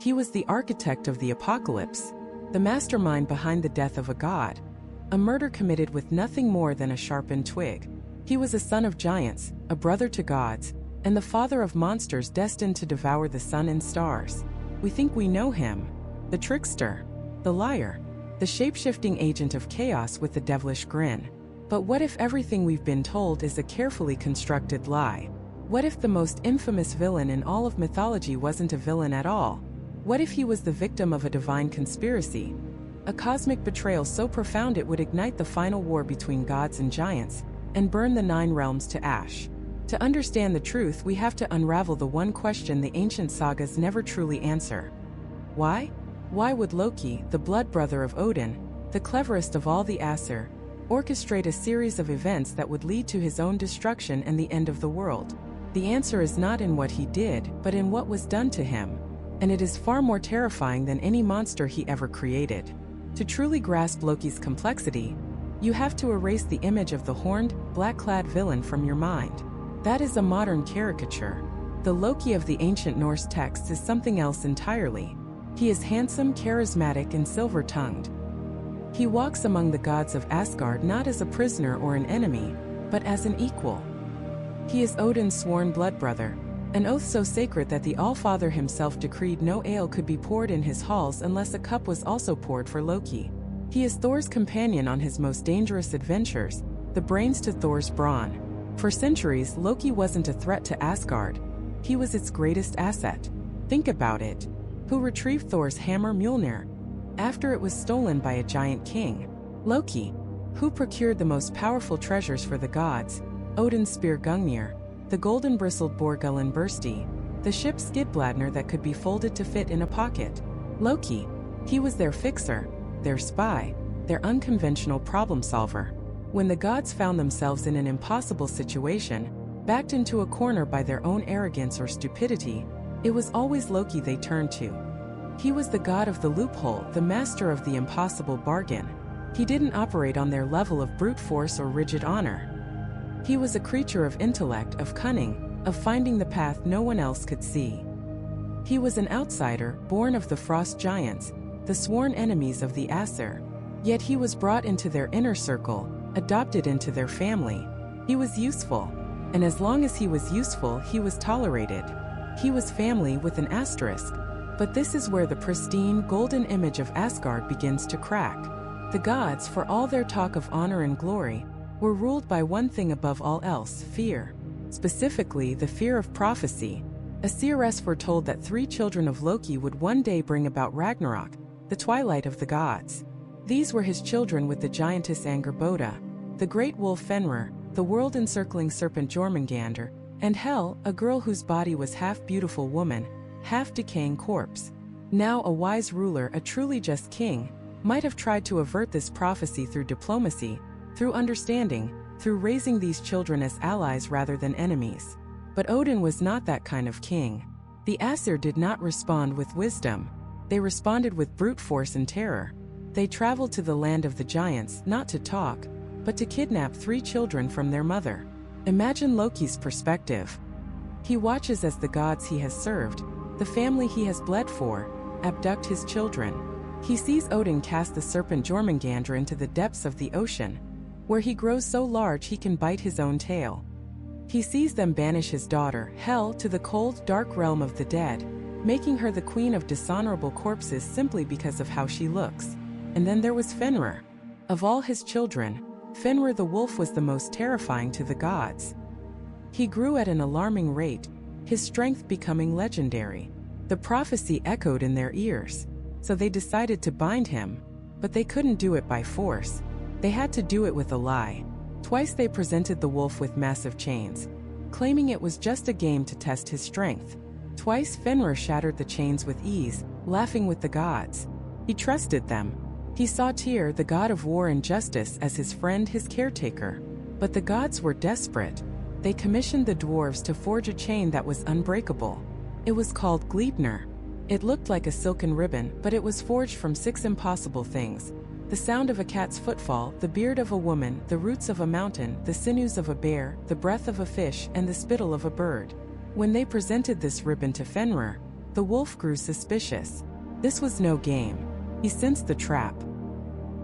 He was the architect of the apocalypse, the mastermind behind the death of a god, a murder committed with nothing more than a sharpened twig. He was a son of giants, a brother to gods, and the father of monsters destined to devour the sun and stars. We think we know him, the trickster, the liar, the shape-shifting agent of chaos with the devilish grin. But what if everything we've been told is a carefully constructed lie? What if the most infamous villain in all of mythology wasn't a villain at all? What if he was the victim of a divine conspiracy? A cosmic betrayal so profound it would ignite the final war between gods and giants, and burn the 9 realms to ash. To understand the truth, we have to unravel the one question the ancient sagas never truly answer. Why? Why would Loki, the blood brother of Odin, the cleverest of all the Aesir, orchestrate a series of events that would lead to his own destruction and the end of the world? The answer is not in what he did, but in what was done to him. And it is far more terrifying than any monster he ever created. To truly grasp Loki's complexity, you have to erase the image of the horned, black-clad villain from your mind. That is a modern caricature. The Loki of the ancient Norse texts is something else entirely. He is handsome, charismatic, and silver-tongued. He walks among the gods of Asgard not as a prisoner or an enemy, but as an equal. He is Odin's sworn blood brother, an oath so sacred that the Allfather himself decreed no ale could be poured in his halls unless a cup was also poured for Loki. He is Thor's companion on his most dangerous adventures, the brains to Thor's brawn. For centuries, Loki wasn't a threat to Asgard. He was its greatest asset. Think about it. Who retrieved Thor's hammer Mjolnir after it was stolen by a giant king? Loki. Who procured the most powerful treasures for the gods? Odin's spear Gungnir, the golden-bristled Borgullen Bursti, the ship Skidbladner that could be folded to fit in a pocket. Loki. He was their fixer, their spy, their unconventional problem solver. When the gods found themselves in an impossible situation, backed into a corner by their own arrogance or stupidity, it was always Loki they turned to. He was the god of the loophole, the master of the impossible bargain. He didn't operate on their level of brute force or rigid honor. He was a creature of intellect, of cunning, of finding the path no one else could see. He was an outsider, born of the frost giants, the sworn enemies of the Aesir. Yet he was brought into their inner circle, adopted into their family. He was useful, and as long as he was useful, he was tolerated. He was family with an asterisk. But this is where the pristine, golden image of Asgard begins to crack. The gods, for all their talk of honor and glory, were ruled by one thing above all else: fear. Specifically, the fear of prophecy. A seeress foretold that 3 children of Loki would one day bring about Ragnarok, the twilight of the gods. These were his children with the giantess Angerboda, the great wolf Fenrir, the world-encircling serpent Jormungandr, and Hel, a girl whose body was half beautiful woman, half decaying corpse. Now a wise ruler, a truly just king, might have tried to avert this prophecy through diplomacy, through understanding, through raising these children as allies rather than enemies. But Odin was not that kind of king. The Aesir did not respond with wisdom. They responded with brute force and terror. They traveled to the land of the giants, not to talk, but to kidnap 3 children from their mother. Imagine Loki's perspective. He watches as the gods he has served, the family he has bled for, abduct his children. He sees Odin cast the serpent Jormungandr into the depths of the ocean, where he grows so large he can bite his own tail. He sees them banish his daughter, Hel, to the cold, dark realm of the dead, making her the queen of dishonorable corpses simply because of how she looks. And then there was Fenrir. Of all his children, Fenrir the wolf was the most terrifying to the gods. He grew at an alarming rate, his strength becoming legendary. The prophecy echoed in their ears, so they decided to bind him, but they couldn't do it by force. They had to do it with a lie. Twice they presented the wolf with massive chains, claiming it was just a game to test his strength. Twice Fenrir shattered the chains with ease, laughing with the gods. He trusted them. He saw Tyr, the god of war and justice, as his friend, his caretaker. But the gods were desperate. They commissioned the dwarves to forge a chain that was unbreakable. It was called Gleipnir. It looked like a silken ribbon, but it was forged from 6 impossible things: the sound of a cat's footfall, the beard of a woman, the roots of a mountain, the sinews of a bear, the breath of a fish, and the spittle of a bird. When they presented this ribbon to Fenrir, The wolf grew suspicious. This was no game. He sensed the trap.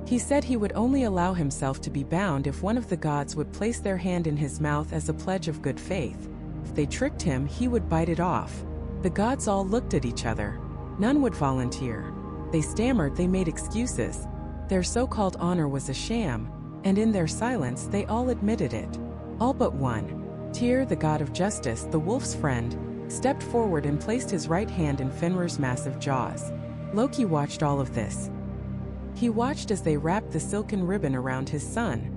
He said he would only allow himself to be bound if one of the gods would place their hand in his mouth as a pledge of good faith. If they tricked him, he would bite it off. The gods all looked at each other. None would volunteer. They stammered, they made excuses. Their so-called honor was a sham, and in their silence they all admitted it. All but one. Tyr, the god of justice, the wolf's friend, stepped forward and placed his right hand in Fenrir's massive jaws. Loki watched all of this. He watched as they wrapped the silken ribbon around his son.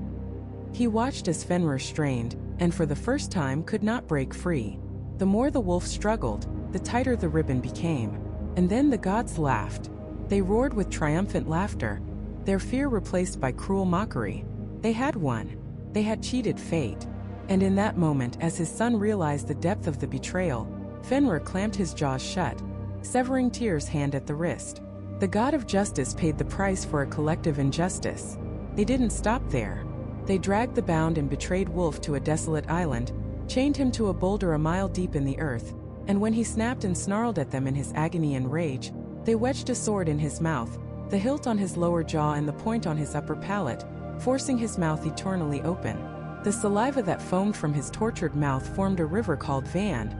He watched as Fenrir strained, and for the first time could not break free. The more the wolf struggled, the tighter the ribbon became. And then the gods laughed. They roared with triumphant laughter, their fear replaced by cruel mockery. They had won. They had cheated fate. And in that moment, as his son realized the depth of the betrayal, Fenrir clamped his jaws shut, severing Tyr's hand at the wrist. The god of justice paid the price for a collective injustice. They didn't stop there. They dragged the bound and betrayed wolf to a desolate island, chained him to a boulder a mile deep in the earth, and when he snapped and snarled at them in his agony and rage, they wedged a sword in his mouth, the hilt on his lower jaw and the point on his upper palate, forcing his mouth eternally open. The saliva that foamed from his tortured mouth formed a river called Vand,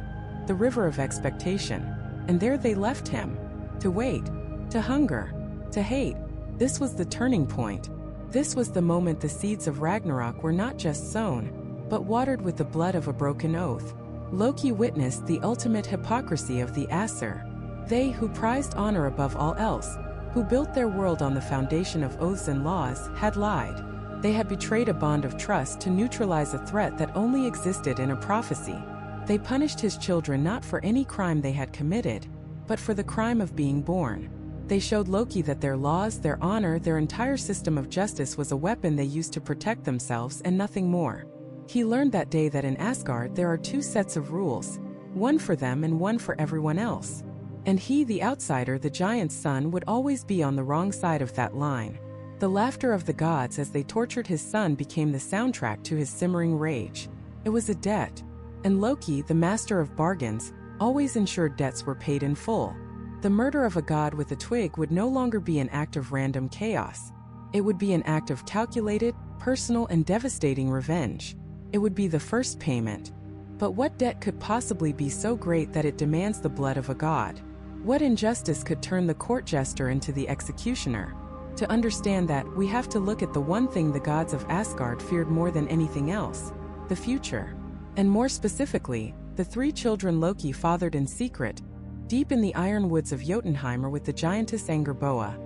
the river of expectation. And there they left him. To wait. To hunger. To hate. This was the turning point. This was the moment the seeds of Ragnarok were not just sown, but watered with the blood of a broken oath. Loki witnessed the ultimate hypocrisy of the Aesir. They who prized honor above all else, who built their world on the foundation of oaths and laws, had lied. They had betrayed a bond of trust to neutralize a threat that only existed in a prophecy. They punished his children not for any crime they had committed, but for the crime of being born. They showed Loki that their laws, their honor, their entire system of justice was a weapon they used to protect themselves and nothing more. He learned that day that in Asgard there are two sets of rules, one for them and one for everyone else. And he, the outsider, the giant's son, would always be on the wrong side of that line. The laughter of the gods as they tortured his son became the soundtrack to his simmering rage. It was a debt. And Loki, the master of bargains, always ensured debts were paid in full. The murder of a god with a twig would no longer be an act of random chaos. It would be an act of calculated, personal, and devastating revenge. It would be the first payment. But what debt could possibly be so great that it demands the blood of a god? What injustice could turn the court jester into the executioner? To understand that, we have to look at the one thing the gods of Asgard feared more than anything else: the future. And more specifically, the three children Loki fathered in secret, deep in the iron woods of Jotunheim with the giantess Angerboa,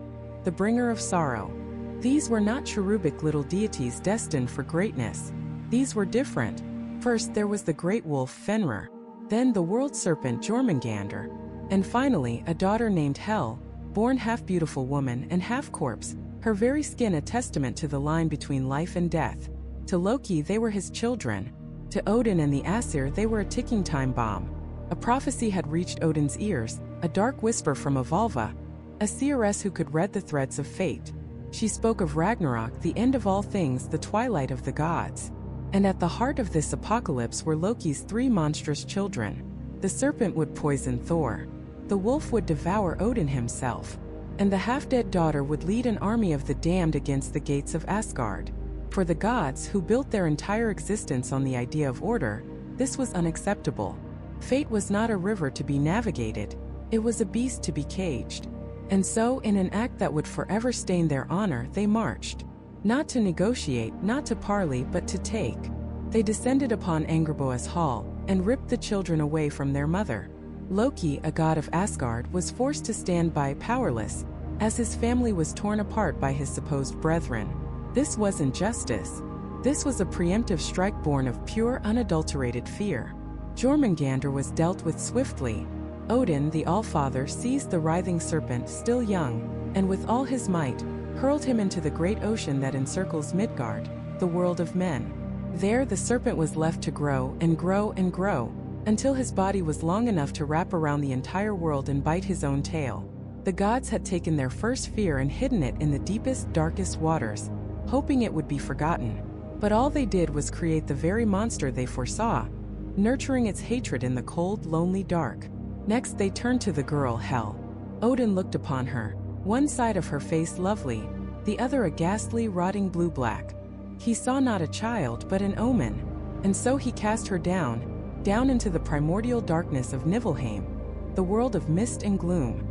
the bringer of sorrow. These were not cherubic little deities destined for greatness. These were different. First there was the great wolf Fenrir, then the world serpent Jormungandr, and finally a daughter named Hel, born half-beautiful woman and half-corpse, her very skin a testament to the line between life and death. To Loki they were his children. To Odin and the Aesir they were a ticking time bomb. A prophecy had reached Odin's ears, a dark whisper from a Volva, a seeress who could read the threads of fate. She spoke of Ragnarok, the end of all things, the twilight of the gods. And at the heart of this apocalypse were Loki's three monstrous children. The serpent would poison Thor. The wolf would devour Odin himself. And the half-dead daughter would lead an army of the damned against the gates of Asgard. For the gods, who built their entire existence on the idea of order, this was unacceptable. Fate was not a river to be navigated, it was a beast to be caged. And so, in an act that would forever stain their honor, they marched. Not to negotiate, not to parley, but to take. They descended upon Angerboa's hall, and ripped the children away from their mother. Loki, a god of Asgard, was forced to stand by, powerless, as his family was torn apart by his supposed brethren. This wasn't justice. This was a preemptive strike born of pure, unadulterated fear. Jormungandr was dealt with swiftly. Odin, the Allfather, seized the writhing serpent, still young, and with all his might, hurled him into the great ocean that encircles Midgard, the world of men. There the serpent was left to grow and grow and grow, until his body was long enough to wrap around the entire world and bite his own tail. The gods had taken their first fear and hidden it in the deepest, darkest waters, hoping it would be forgotten. But all they did was create the very monster they foresaw, nurturing its hatred in the cold, lonely dark. Next they turned to the girl, Hel. Odin looked upon her, one side of her face lovely, the other a ghastly rotting blue-black. He saw not a child but an omen, and so he cast her down into the primordial darkness of Niflheim, the world of mist and gloom.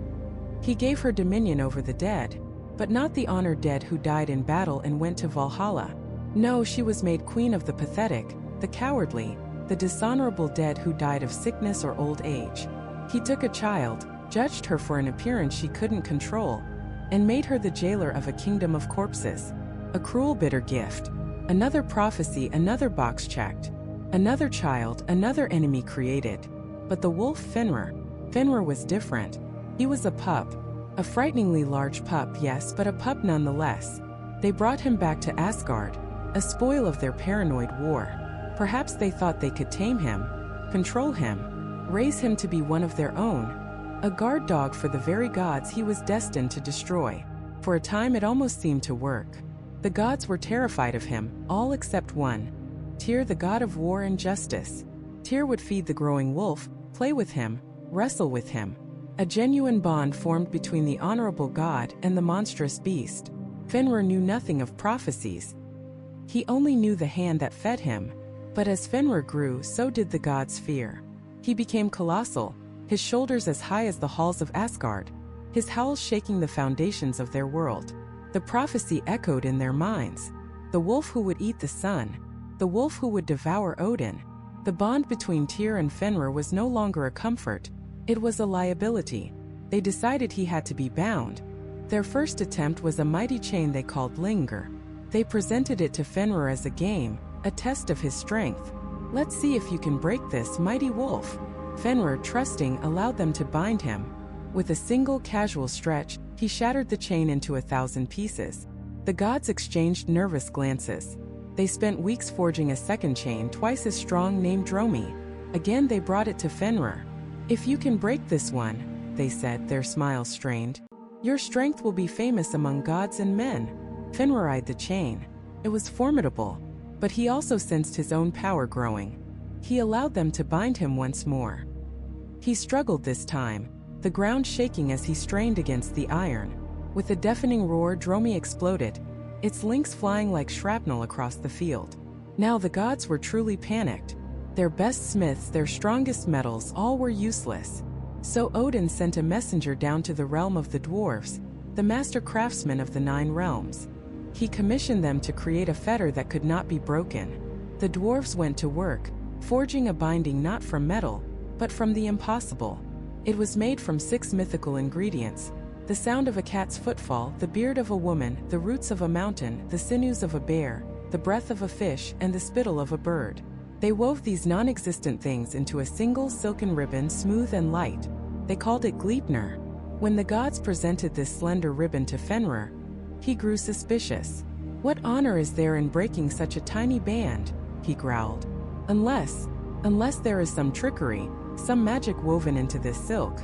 He gave her dominion over the dead, but not the honored dead who died in battle and went to Valhalla. No, she was made queen of the pathetic, the cowardly, the dishonorable dead who died of sickness or old age. He took a child, judged her for an appearance she couldn't control, and made her the jailer of a kingdom of corpses. A cruel, bitter gift. Another prophecy, another box checked. Another child, another enemy created. But the wolf Fenrir was different. He was a pup. A frighteningly large pup, yes, but a pup nonetheless. They brought him back to Asgard, a spoil of their paranoid war. Perhaps they thought they could tame him, control him, raise him to be one of their own. A guard dog for the very gods he was destined to destroy. For a time it almost seemed to work. The gods were terrified of him, all except one. Tyr, the god of war and justice. Tyr would feed the growing wolf, play with him, wrestle with him. A genuine bond formed between the honorable god and the monstrous beast. Fenrir knew nothing of prophecies. He only knew the hand that fed him. But as Fenrir grew, so did the gods' fear. He became colossal, his shoulders as high as the halls of Asgard, his howls shaking the foundations of their world. The prophecy echoed in their minds. The wolf who would eat the sun, the wolf who would devour Odin. The bond between Tyr and Fenrir was no longer a comfort, it was a liability. They decided he had to be bound. Their first attempt was a mighty chain they called Linger. They presented it to Fenrir as a game, a test of his strength. Let's see if you can break this, mighty wolf. Fenrir, trusting, allowed them to bind him. With a single casual stretch, he shattered the chain into 1,000 pieces. The gods exchanged nervous glances. They spent weeks forging a second chain twice as strong named Dromi. Again they brought it to Fenrir. If you can break this one, they said, their smiles strained, your strength will be famous among gods and men. Fenrir eyed the chain. It was formidable, but he also sensed his own power growing. He allowed them to bind him once more. He struggled this time, the ground shaking as he strained against the iron. With a deafening roar, Dromi exploded, its links flying like shrapnel across the field. Now the gods were truly panicked. Their best smiths, their strongest metals, all were useless. So Odin sent a messenger down to the realm of the dwarves, the master craftsmen of the 9 realms. He commissioned them to create a fetter that could not be broken. The dwarves went to work, forging a binding not from metal, but from the impossible. It was made from 6 mythical ingredients: the sound of a cat's footfall, the beard of a woman, the roots of a mountain, the sinews of a bear, the breath of a fish, and the spittle of a bird. They wove these non-existent things into a single silken ribbon, smooth and light. They called it Gleipnir. When the gods presented this slender ribbon to Fenrir, he grew suspicious. What honor is there in breaking such a tiny band? He growled. Unless there is some trickery, some magic woven into this silk.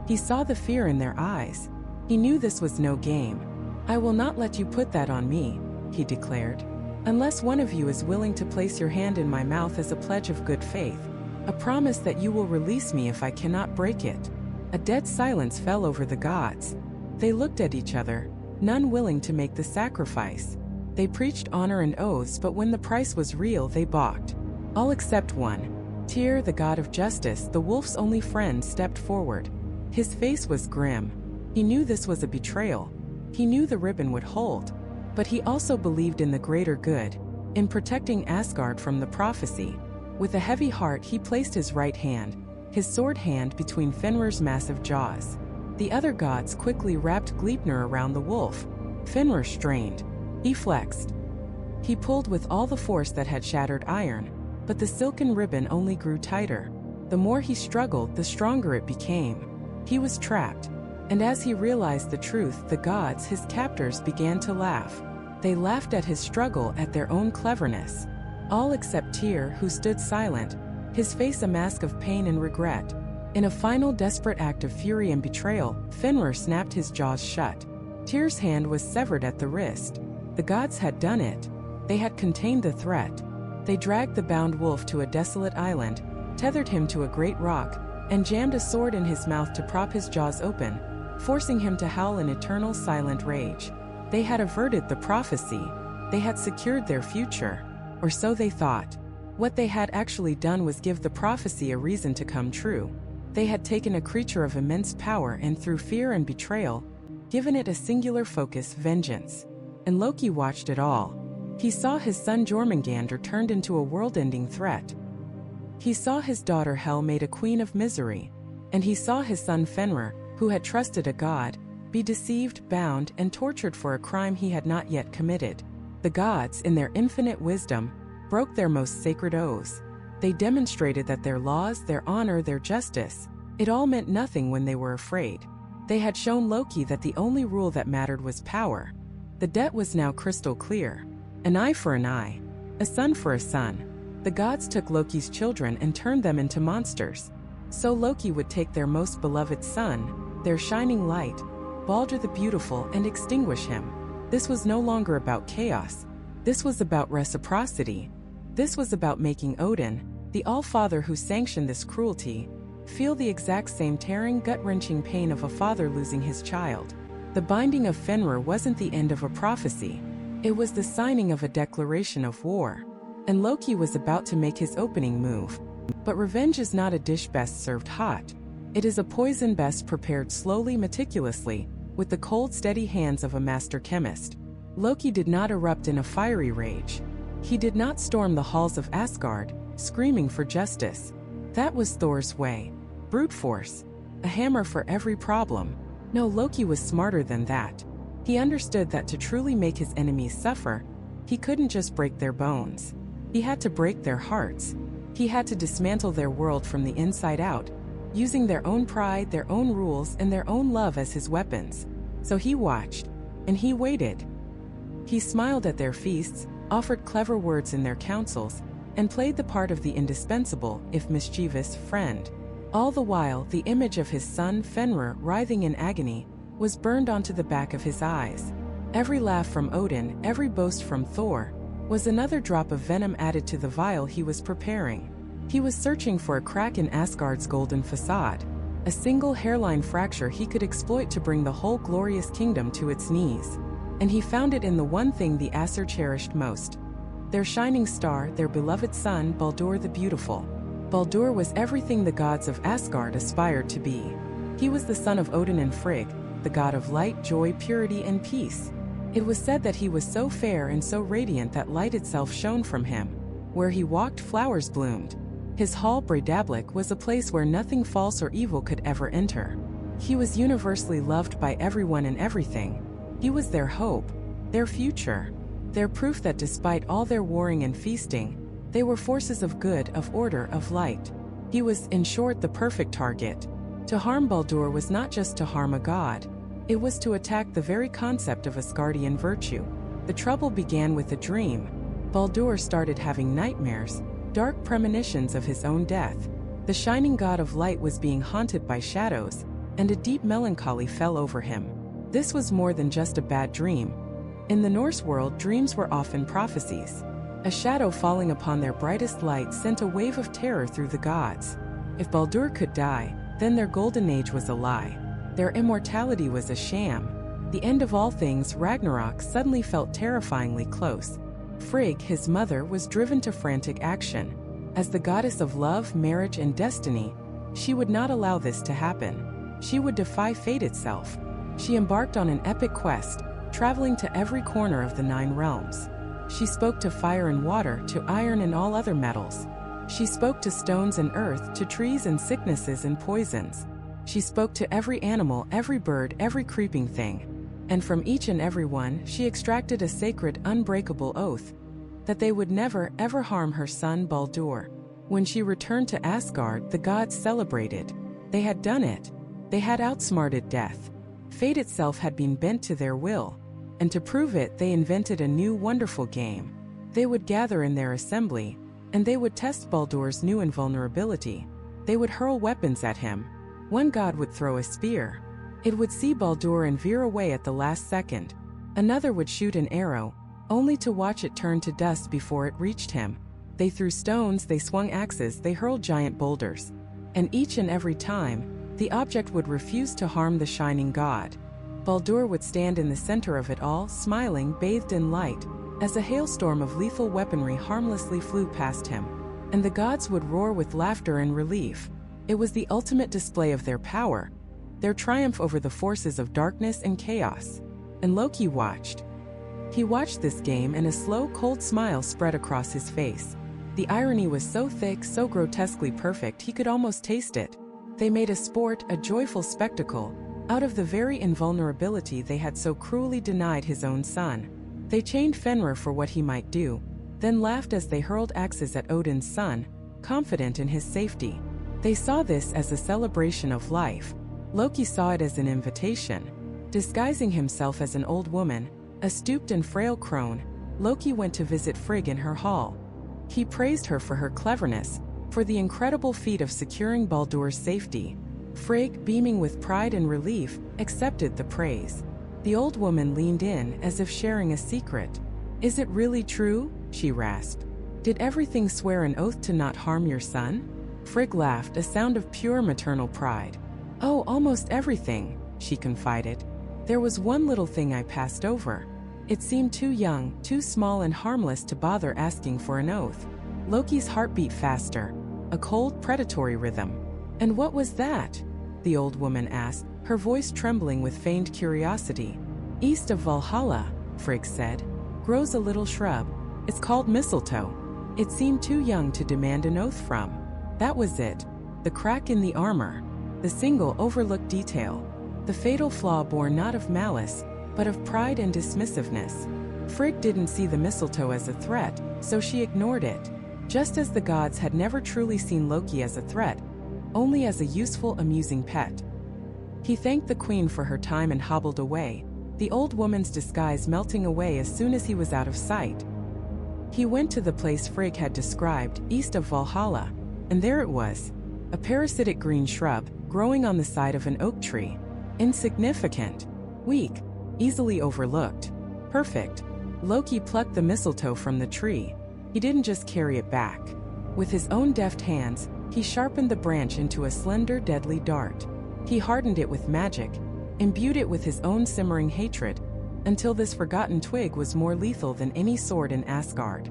He saw the fear in their eyes. He knew this was no game. I will not let you put that on me, he declared. Unless one of you is willing to place your hand in my mouth as a pledge of good faith, a promise that you will release me if I cannot break it. A dead silence fell over the gods. They looked at each other, none willing to make the sacrifice. They preached honor and oaths, but when the price was real, they balked. All except one. Tyr, the god of justice, the wolf's only friend, stepped forward. His face was grim. He knew this was a betrayal. He knew the ribbon would hold. But he also believed in the greater good, in protecting Asgard from the prophecy. With a heavy heart, he placed his right hand, his sword hand, between Fenrir's massive jaws. The other gods quickly wrapped Gleipnir around the wolf. Fenrir strained. He flexed. He pulled with all the force that had shattered iron, but the silken ribbon only grew tighter. The more he struggled, the stronger it became. He was trapped. And as he realized the truth, the gods, his captors, began to laugh. They laughed at his struggle, at their own cleverness. All except Tyr, who stood silent, his face a mask of pain and regret. In a final desperate act of fury and betrayal, Fenrir snapped his jaws shut. Tyr's hand was severed at the wrist. The gods had done it. They had contained the threat. They dragged the bound wolf to a desolate island, tethered him to a great rock, and jammed a sword in his mouth to prop his jaws open, forcing him to howl in eternal silent rage. They had averted the prophecy. They had secured their future. Or so they thought. What they had actually done was give the prophecy a reason to come true. They had taken a creature of immense power and, through fear and betrayal, given it a singular focus: vengeance. And Loki watched it all. He saw his son Jormungandr turned into a world-ending threat. He saw his daughter Hel made a queen of misery. And he saw his son Fenrir, who had trusted a god, be deceived, bound, and tortured for a crime he had not yet committed. The gods, in their infinite wisdom, broke their most sacred oaths. They demonstrated that their laws, their honor, their justice, it all meant nothing when they were afraid. They had shown Loki that the only rule that mattered was power. The debt was now crystal clear. An eye for an eye, a son for a son. The gods took Loki's children and turned them into monsters. So Loki would take their most beloved son, their shining light, Baldr the Beautiful, and extinguish him. This was no longer about chaos. This was about reciprocity. This was about making Odin, the All-Father who sanctioned this cruelty, feel the exact same tearing, gut-wrenching pain of a father losing his child. The binding of Fenrir wasn't the end of a prophecy. It was the signing of a declaration of war. And Loki was about to make his opening move. But revenge is not a dish best served hot. It is a poison best prepared slowly, meticulously, with the cold, steady hands of a master chemist. Loki did not erupt in a fiery rage. He did not storm the halls of Asgard, screaming for justice. That was Thor's way. Brute force. A hammer for every problem. No, Loki was smarter than that. He understood that to truly make his enemies suffer, he couldn't just break their bones. He had to break their hearts. He had to dismantle their world from the inside out, using their own pride, their own rules, and their own love as his weapons. So he watched, and he waited. He smiled at their feasts, offered clever words in their councils, and played the part of the indispensable, if mischievous, friend. All the while, the image of his son Fenrir, writhing in agony, was burned onto the back of his eyes. Every laugh from Odin, every boast from Thor, was another drop of venom added to the vial he was preparing. He was searching for a crack in Asgard's golden facade, a single hairline fracture he could exploit to bring the whole glorious kingdom to its knees. And he found it in the one thing the Aesir cherished most. Their shining star, their beloved son, Baldr the Beautiful. Baldr was everything the gods of Asgard aspired to be. He was the son of Odin and Frigg, the god of light, joy, purity, and peace. It was said that he was so fair and so radiant that light itself shone from him. Where he walked, flowers bloomed. His hall, Breidablik, was a place where nothing false or evil could ever enter. He was universally loved by everyone and everything. He was their hope, their future, their proof that despite all their warring and feasting, they were forces of good, of order, of light. He was, in short, the perfect target. To harm Baldr was not just to harm a god. It was to attack the very concept of Asgardian virtue. The trouble began with a dream. Baldr started having nightmares, dark premonitions of his own death. The shining god of light was being haunted by shadows, and a deep melancholy fell over him. This was more than just a bad dream. In the Norse world, dreams were often prophecies. A shadow falling upon their brightest light sent a wave of terror through the gods. If Baldr could die, then their golden age was a lie. Their immortality was a sham. The end of all things, Ragnarok, suddenly felt terrifyingly close. Frigg, his mother, was driven to frantic action. As the goddess of love, marriage, and destiny, she would not allow this to happen. She would defy fate itself. She embarked on an epic quest, traveling to every corner of the 9 realms. She spoke to fire and water, to iron and all other metals. She spoke to stones and earth, to trees and sicknesses and poisons. She spoke to every animal, every bird, every creeping thing. And from each and every one, she extracted a sacred, unbreakable oath that they would never, ever harm her son Baldr. When she returned to Asgard, the gods celebrated. They had done it. They had outsmarted death. Fate itself had been bent to their will. And to prove it, they invented a new wonderful game. They would gather in their assembly, and they would test Baldr's new invulnerability. They would hurl weapons at him. One god would throw a spear. It would see Baldr and veer away at the last second. Another would shoot an arrow, only to watch it turn to dust before it reached him. They threw stones, they swung axes, they hurled giant boulders. and each and every time, the object would refuse to harm the shining god. Baldr would stand in the center of it all, smiling, bathed in light, as a hailstorm of lethal weaponry harmlessly flew past him. And the gods would roar with laughter and relief. It was the ultimate display of their power, their triumph over the forces of darkness and chaos. And Loki watched. He watched this game, and a slow, cold smile spread across his face. The irony was so thick, so grotesquely perfect, he could almost taste it. They made a sport, a joyful spectacle, out of the very invulnerability they had so cruelly denied his own son. They chained Fenrir for what he might do, then laughed as they hurled axes at Odin's son, confident in his safety. They saw this as a celebration of life. Loki saw it as an invitation. Disguising himself as an old woman, a stooped and frail crone, Loki went to visit Frigg in her hall. He praised her for her cleverness, for the incredible feat of securing Baldr's safety. Frigg, beaming with pride and relief, accepted the praise. The old woman leaned in, as if sharing a secret. "Is it really true?" she rasped. "Did everything swear an oath to not harm your son?" Frigg laughed, a sound of pure maternal pride. "Oh, almost everything," she confided. "There was one little thing I passed over. It seemed too young, too small and harmless to bother asking for an oath." Loki's heart beat faster, a cold, predatory rhythm. "And what was that?" the old woman asked, her voice trembling with feigned curiosity. "East of Valhalla," Frigg said, "grows a little shrub. It's called mistletoe. It seemed too young to demand an oath from. That was it. The crack in the armor. The single overlooked detail. The fatal flaw born not of malice, but of pride and dismissiveness." Frigg didn't see the mistletoe as a threat, so she ignored it. Just as the gods had never truly seen Loki as a threat, only as a useful, amusing pet. He thanked the queen for her time and hobbled away, the old woman's disguise melting away as soon as he was out of sight. He went to the place Frigg had described, east of Valhalla, and there it was, a parasitic green shrub, growing on the side of an oak tree. Insignificant, weak, easily overlooked. Perfect. Loki plucked the mistletoe from the tree. He didn't just carry it back. With his own deft hands, he sharpened the branch into a slender, deadly dart. He hardened it with magic, imbued it with his own simmering hatred, until this forgotten twig was more lethal than any sword in Asgard.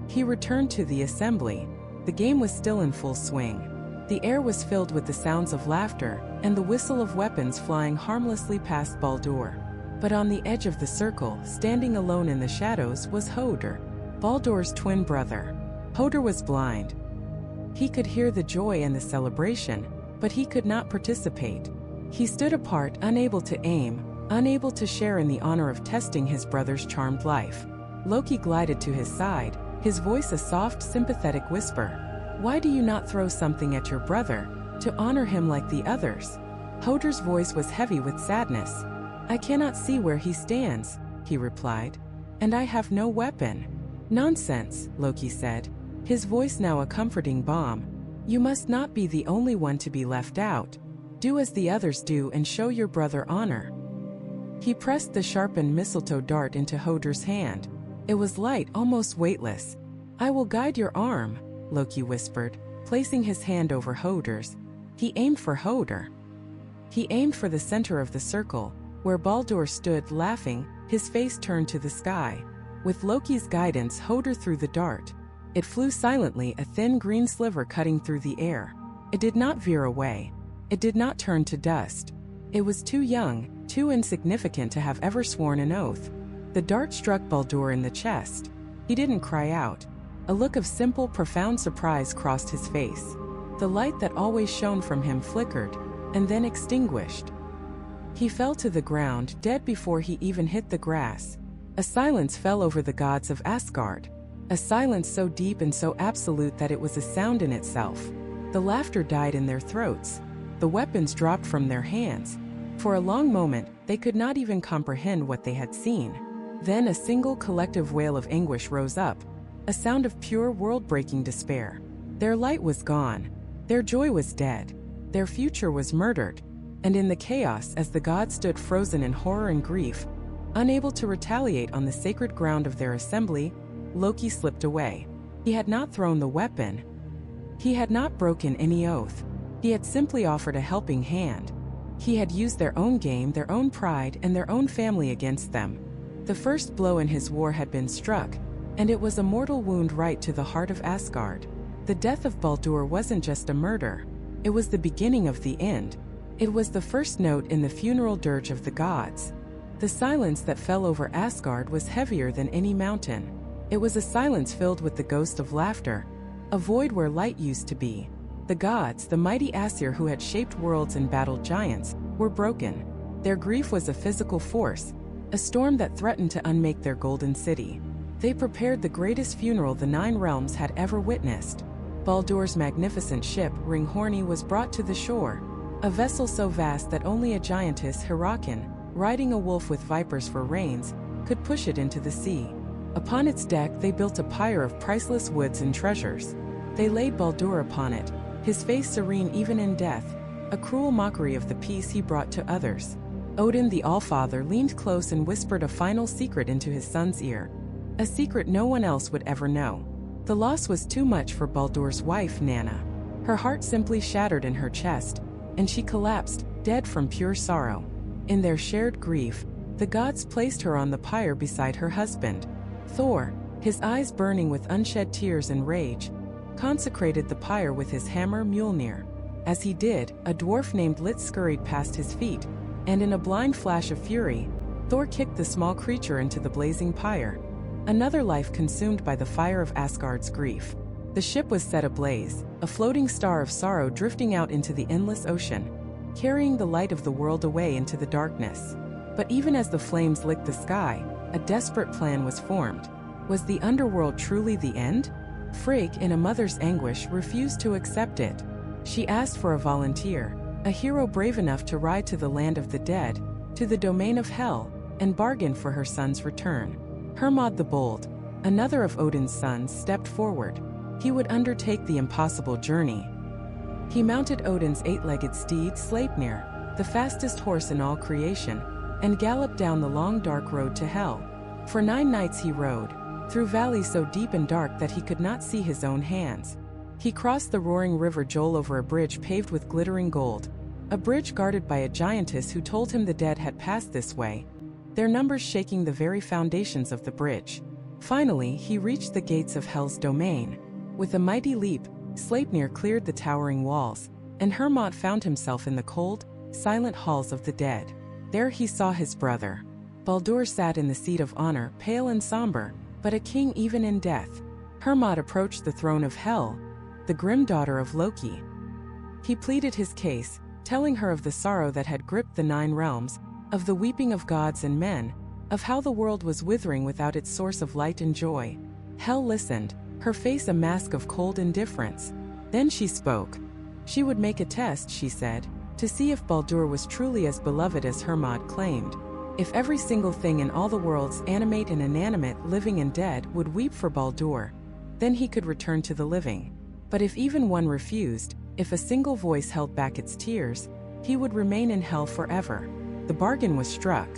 He returned to the assembly. The game was still in full swing. The air was filled with the sounds of laughter and the whistle of weapons flying harmlessly past Baldr. But on the edge of the circle, standing alone in the shadows, was Hodr, Baldr's twin brother. Hodr was blind. He could hear the joy and the celebration, but he could not participate. He stood apart, unable to aim, unable to share in the honor of testing his brother's charmed life. Loki glided to his side, his voice a soft, sympathetic whisper. "Why do you not throw something at your brother, to honor him like the others?" Hodr's voice was heavy with sadness. "I cannot see where he stands," he replied, "and I have no weapon." "Nonsense," Loki said, his voice now a comforting balm. "You must not be the only one to be left out. Do as the others do and show your brother honor." He pressed the sharpened mistletoe dart into Hodr's hand. It was light, almost weightless. "I will guide your arm," Loki whispered, placing his hand over Hodr's. He aimed for Hodr. He aimed for the center of the circle, where Baldr stood, laughing, his face turned to the sky. With Loki's guidance, Hodr threw the dart. It flew silently, a thin green sliver cutting through the air. It did not veer away. It did not turn to dust. It was too young, too insignificant to have ever sworn an oath. The dart struck Baldr in the chest. He didn't cry out. A look of simple, profound surprise crossed his face. The light that always shone from him flickered, and then extinguished. He fell to the ground, dead before he even hit the grass. A silence fell over the gods of Asgard. A silence so deep and so absolute that it was a sound in itself. The laughter died in their throats. The weapons dropped from their hands. For a long moment, they could not even comprehend what they had seen. Then a single collective wail of anguish rose up, a sound of pure world-breaking despair. Their light was gone. Their joy was dead. Their future was murdered. And in the chaos, as the gods stood frozen in horror and grief, unable to retaliate on the sacred ground of their assembly, Loki slipped away. He had not thrown the weapon. He had not broken any oath. He had simply offered a helping hand. He had used their own game, their own pride, and their own family against them. The first blow in his war had been struck, and it was a mortal wound right to the heart of Asgard. The death of Baldr wasn't just a murder. It was the beginning of the end. It was the first note in the funeral dirge of the gods. The silence that fell over Asgard was heavier than any mountain. It was a silence filled with the ghost of laughter, a void where light used to be. The gods, the mighty Aesir who had shaped worlds and battled giants, were broken. Their grief was a physical force, a storm that threatened to unmake their golden city. They prepared the greatest funeral the Nine Realms had ever witnessed. Baldr's magnificent ship, Ringhorni, was brought to the shore, a vessel so vast that only a giantess, Hyrrokin, riding a wolf with vipers for reins, could push it into the sea. Upon its deck they built a pyre of priceless woods and treasures. They laid Baldr upon it, his face serene even in death, a cruel mockery of the peace he brought to others. Odin the Allfather leaned close and whispered a final secret into his son's ear, a secret no one else would ever know. The loss was too much for Baldr's wife, Nanna. Her heart simply shattered in her chest, and she collapsed, dead from pure sorrow. In their shared grief, the gods placed her on the pyre beside her husband. Thor, his eyes burning with unshed tears and rage, consecrated the pyre with his hammer Mjolnir. As he did, a dwarf named Lit scurried past his feet, and in a blind flash of fury, Thor kicked the small creature into the blazing pyre. Another life consumed by the fire of Asgard's grief. The ship was set ablaze, a floating star of sorrow drifting out into the endless ocean, carrying the light of the world away into the darkness. But even as the flames licked the sky, a desperate plan was formed. Was the underworld truly the end? Frigg, in a mother's anguish, refused to accept it. She asked for a volunteer, a hero brave enough to ride to the land of the dead, to the domain of Hel, and bargain for her son's return. Hermod the Bold, another of Odin's sons, stepped forward. He would undertake the impossible journey. He mounted Odin's eight-legged steed Sleipnir, the fastest horse in all creation, and galloped down the long dark road to Hel. For 9 nights he rode, through valleys so deep and dark that he could not see his own hands. He crossed the roaring river Jol over a bridge paved with glittering gold, a bridge guarded by a giantess who told him the dead had passed this way, their numbers shaking the very foundations of the bridge. Finally, he reached the gates of Hel's domain. With a mighty leap, Sleipnir cleared the towering walls, and Hermod found himself in the cold, silent halls of the dead. There he saw his brother. Baldr sat in the seat of honor, pale and somber, but a king even in death. Hermod approached the throne of Hel, the grim daughter of Loki. He pleaded his case, telling her of the sorrow that had gripped the 9 realms, of the weeping of gods and men, of how the world was withering without its source of light and joy. Hel listened, her face a mask of cold indifference. Then she spoke. She would make a test, she said, to see if Baldr was truly as beloved as Hermod claimed. If every single thing in all the worlds, animate and inanimate, living and dead, would weep for Baldr, then he could return to the living. But if even one refused, if a single voice held back its tears, he would remain in Hel forever. The bargain was struck.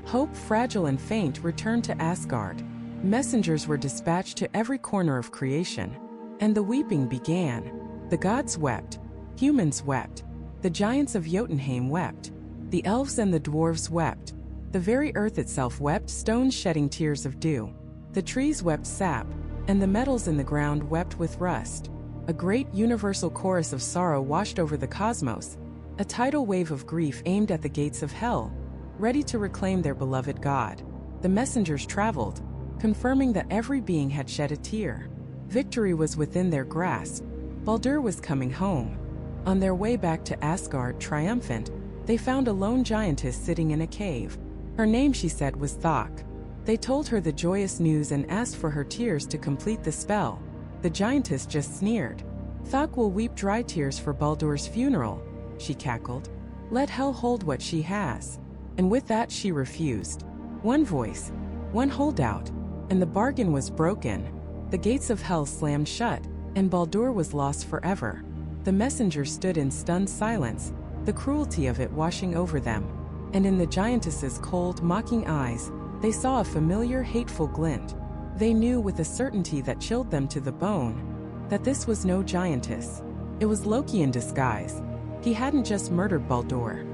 Hope, fragile and faint, returned to Asgard. Messengers were dispatched to every corner of creation, and the weeping began. The gods wept, humans wept, the giants of Jotunheim wept, the elves and the dwarves wept, the very earth itself wept, stones shedding tears of dew. The trees wept sap, and the metals in the ground wept with rust. A great universal chorus of sorrow washed over the cosmos, a tidal wave of grief aimed at the gates of Hel, ready to reclaim their beloved god. The messengers traveled, confirming that every being had shed a tear. Victory was within their grasp. Baldr was coming home. On their way back to Asgard triumphant, they found a lone giantess sitting in a cave. Her name, she said, was Thok. They told her the joyous news and asked for her tears to complete the spell. The giantess just sneered. Thok will weep dry tears for Baldr's funeral, she cackled. Let Hel hold what she has. And with that she refused. One voice, one holdout, and the bargain was broken. The gates of Hel slammed shut, and Baldr was lost forever. The messengers stood in stunned silence, the cruelty of it washing over them. And in the giantess's cold, mocking eyes, they saw a familiar, hateful glint. They knew with a certainty that chilled them to the bone that this was no giantess. It was Loki in disguise, He hadn't just murdered Baldr.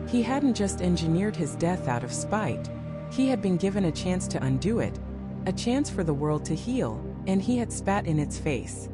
He hadn't just engineered his death out of spite. He had been given a chance to undo it, a chance for the world to heal, and he had spat in its face.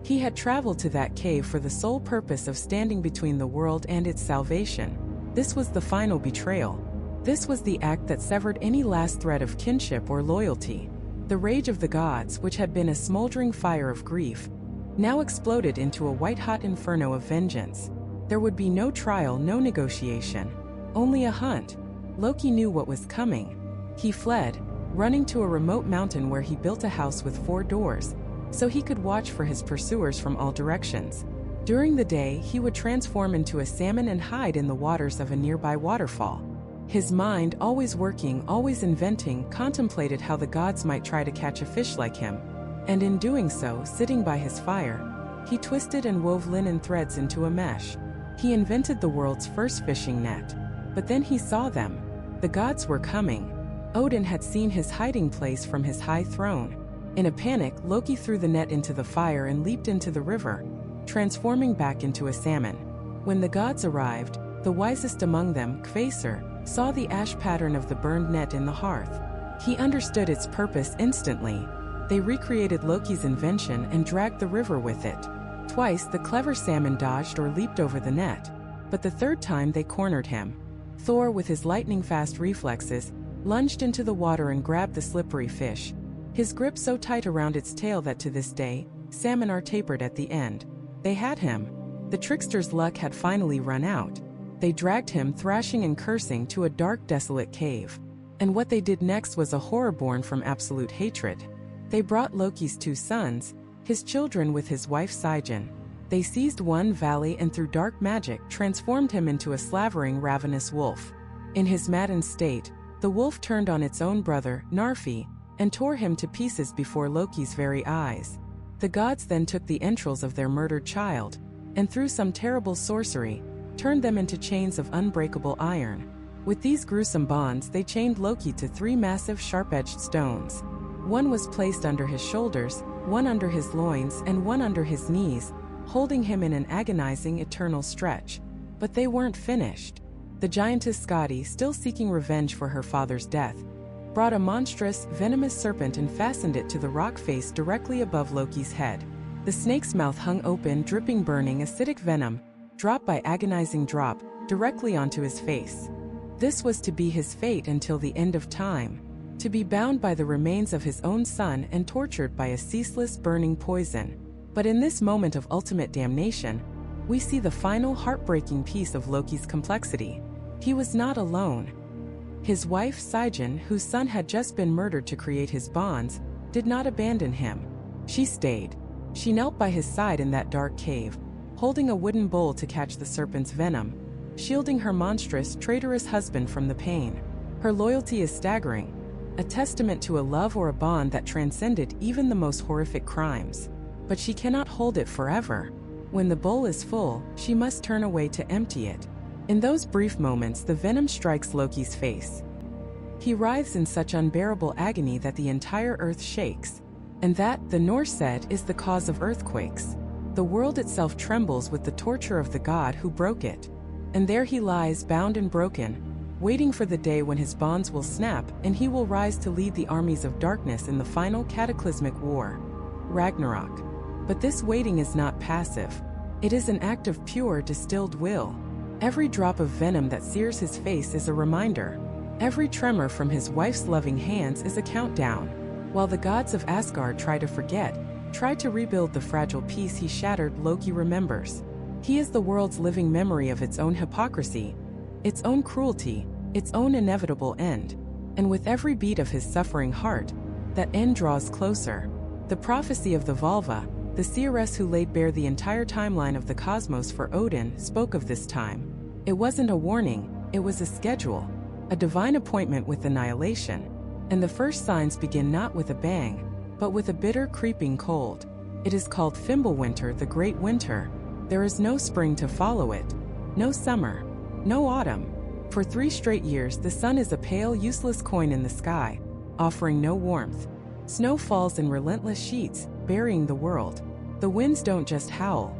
He had traveled to that cave for the sole purpose of standing between the world and its salvation. This was the final betrayal. This was the act that severed any last thread of kinship or loyalty. The rage of the gods, which had been a smoldering fire of grief, now exploded into a white-hot inferno of vengeance. There would be no trial, no negotiation, only a hunt. Loki knew what was coming. He fled, running to a remote mountain where he built a house with 4 doors, so he could watch for his pursuers from all directions. During the day, he would transform into a salmon and hide in the waters of a nearby waterfall. His mind, always working, always inventing, contemplated how the gods might try to catch a fish like him. And in doing so, sitting by his fire, he twisted and wove linen threads into a mesh. He invented the world's first fishing net. But then he saw them. The gods were coming. Odin had seen his hiding place from his high throne. In a panic, Loki threw the net into the fire and leaped into the river, transforming back into a salmon. When the gods arrived, the wisest among them, Kvasir, saw the ash pattern of the burned net in the hearth. He understood its purpose instantly. They recreated Loki's invention and dragged the river with it. Twice, the clever salmon dodged or leaped over the net, but the third time they cornered him. Thor, with his lightning-fast reflexes, lunged into the water and grabbed the slippery fish, his grip so tight around its tail that to this day, salmon are tapered at the end. They had him. The trickster's luck had finally run out. They dragged him, thrashing and cursing, to a dark, desolate cave. And what they did next was a horror born from absolute hatred. They brought Loki's 2 sons, his children with his wife Sigyn. They seized one valley and through dark magic transformed him into a slavering, ravenous wolf. In his maddened state, the wolf turned on its own brother, Narfi, and tore him to pieces before Loki's very eyes. The gods then took the entrails of their murdered child, and through some terrible sorcery, turned them into chains of unbreakable iron. With these gruesome bonds, they chained Loki to 3 massive sharp-edged stones. One was placed under his shoulders, one under his loins, and one under his knees, holding him in an agonizing eternal stretch. But they weren't finished. The giantess Skadi, still seeking revenge for her father's death, brought a monstrous, venomous serpent and fastened it to the rock face directly above Loki's head. The snake's mouth hung open, dripping burning acidic venom, drop by agonizing drop, directly onto his face. This was to be his fate until the end of time, to be bound by the remains of his own son and tortured by a ceaseless burning poison. But in this moment of ultimate damnation, we see the final heartbreaking piece of Loki's complexity. He was not alone. His wife Sigyn, whose son had just been murdered to create his bonds, did not abandon him. She stayed. She knelt by his side in that dark cave, holding a wooden bowl to catch the serpent's venom, shielding her monstrous, traitorous husband from the pain. Her loyalty is staggering, a testament to a love or a bond that transcended even the most horrific crimes. But she cannot hold it forever. When the bowl is full, she must turn away to empty it. In those brief moments, the venom strikes Loki's face. He writhes in such unbearable agony that the entire earth shakes. And that, the Norse said, is the cause of earthquakes. The world itself trembles with the torture of the god who broke it. And there he lies, bound and broken, waiting for the day when his bonds will snap and he will rise to lead the armies of darkness in the final cataclysmic war, Ragnarok. But this waiting is not passive. It is an act of pure, distilled will. Every drop of venom that sears his face is a reminder. Every tremor from his wife's loving hands is a countdown. While the gods of Asgard try to forget, try to rebuild the fragile piece he shattered, Loki remembers. He is the world's living memory of its own hypocrisy, its own cruelty, its own inevitable end. And with every beat of his suffering heart, that end draws closer. The prophecy of the Valva, the seeress who laid bare the entire timeline of the cosmos for Odin, spoke of this time. It wasn't a warning, it was a schedule, a divine appointment with annihilation. And the first signs begin not with a bang, but with a bitter, creeping cold. It is called Fimbulwinter, the Great Winter. There is no spring to follow it, no summer, no autumn. For 3 straight years, the sun is a pale, useless coin in the sky, offering no warmth. Snow falls in relentless sheets, burying the world. The winds don't just howl.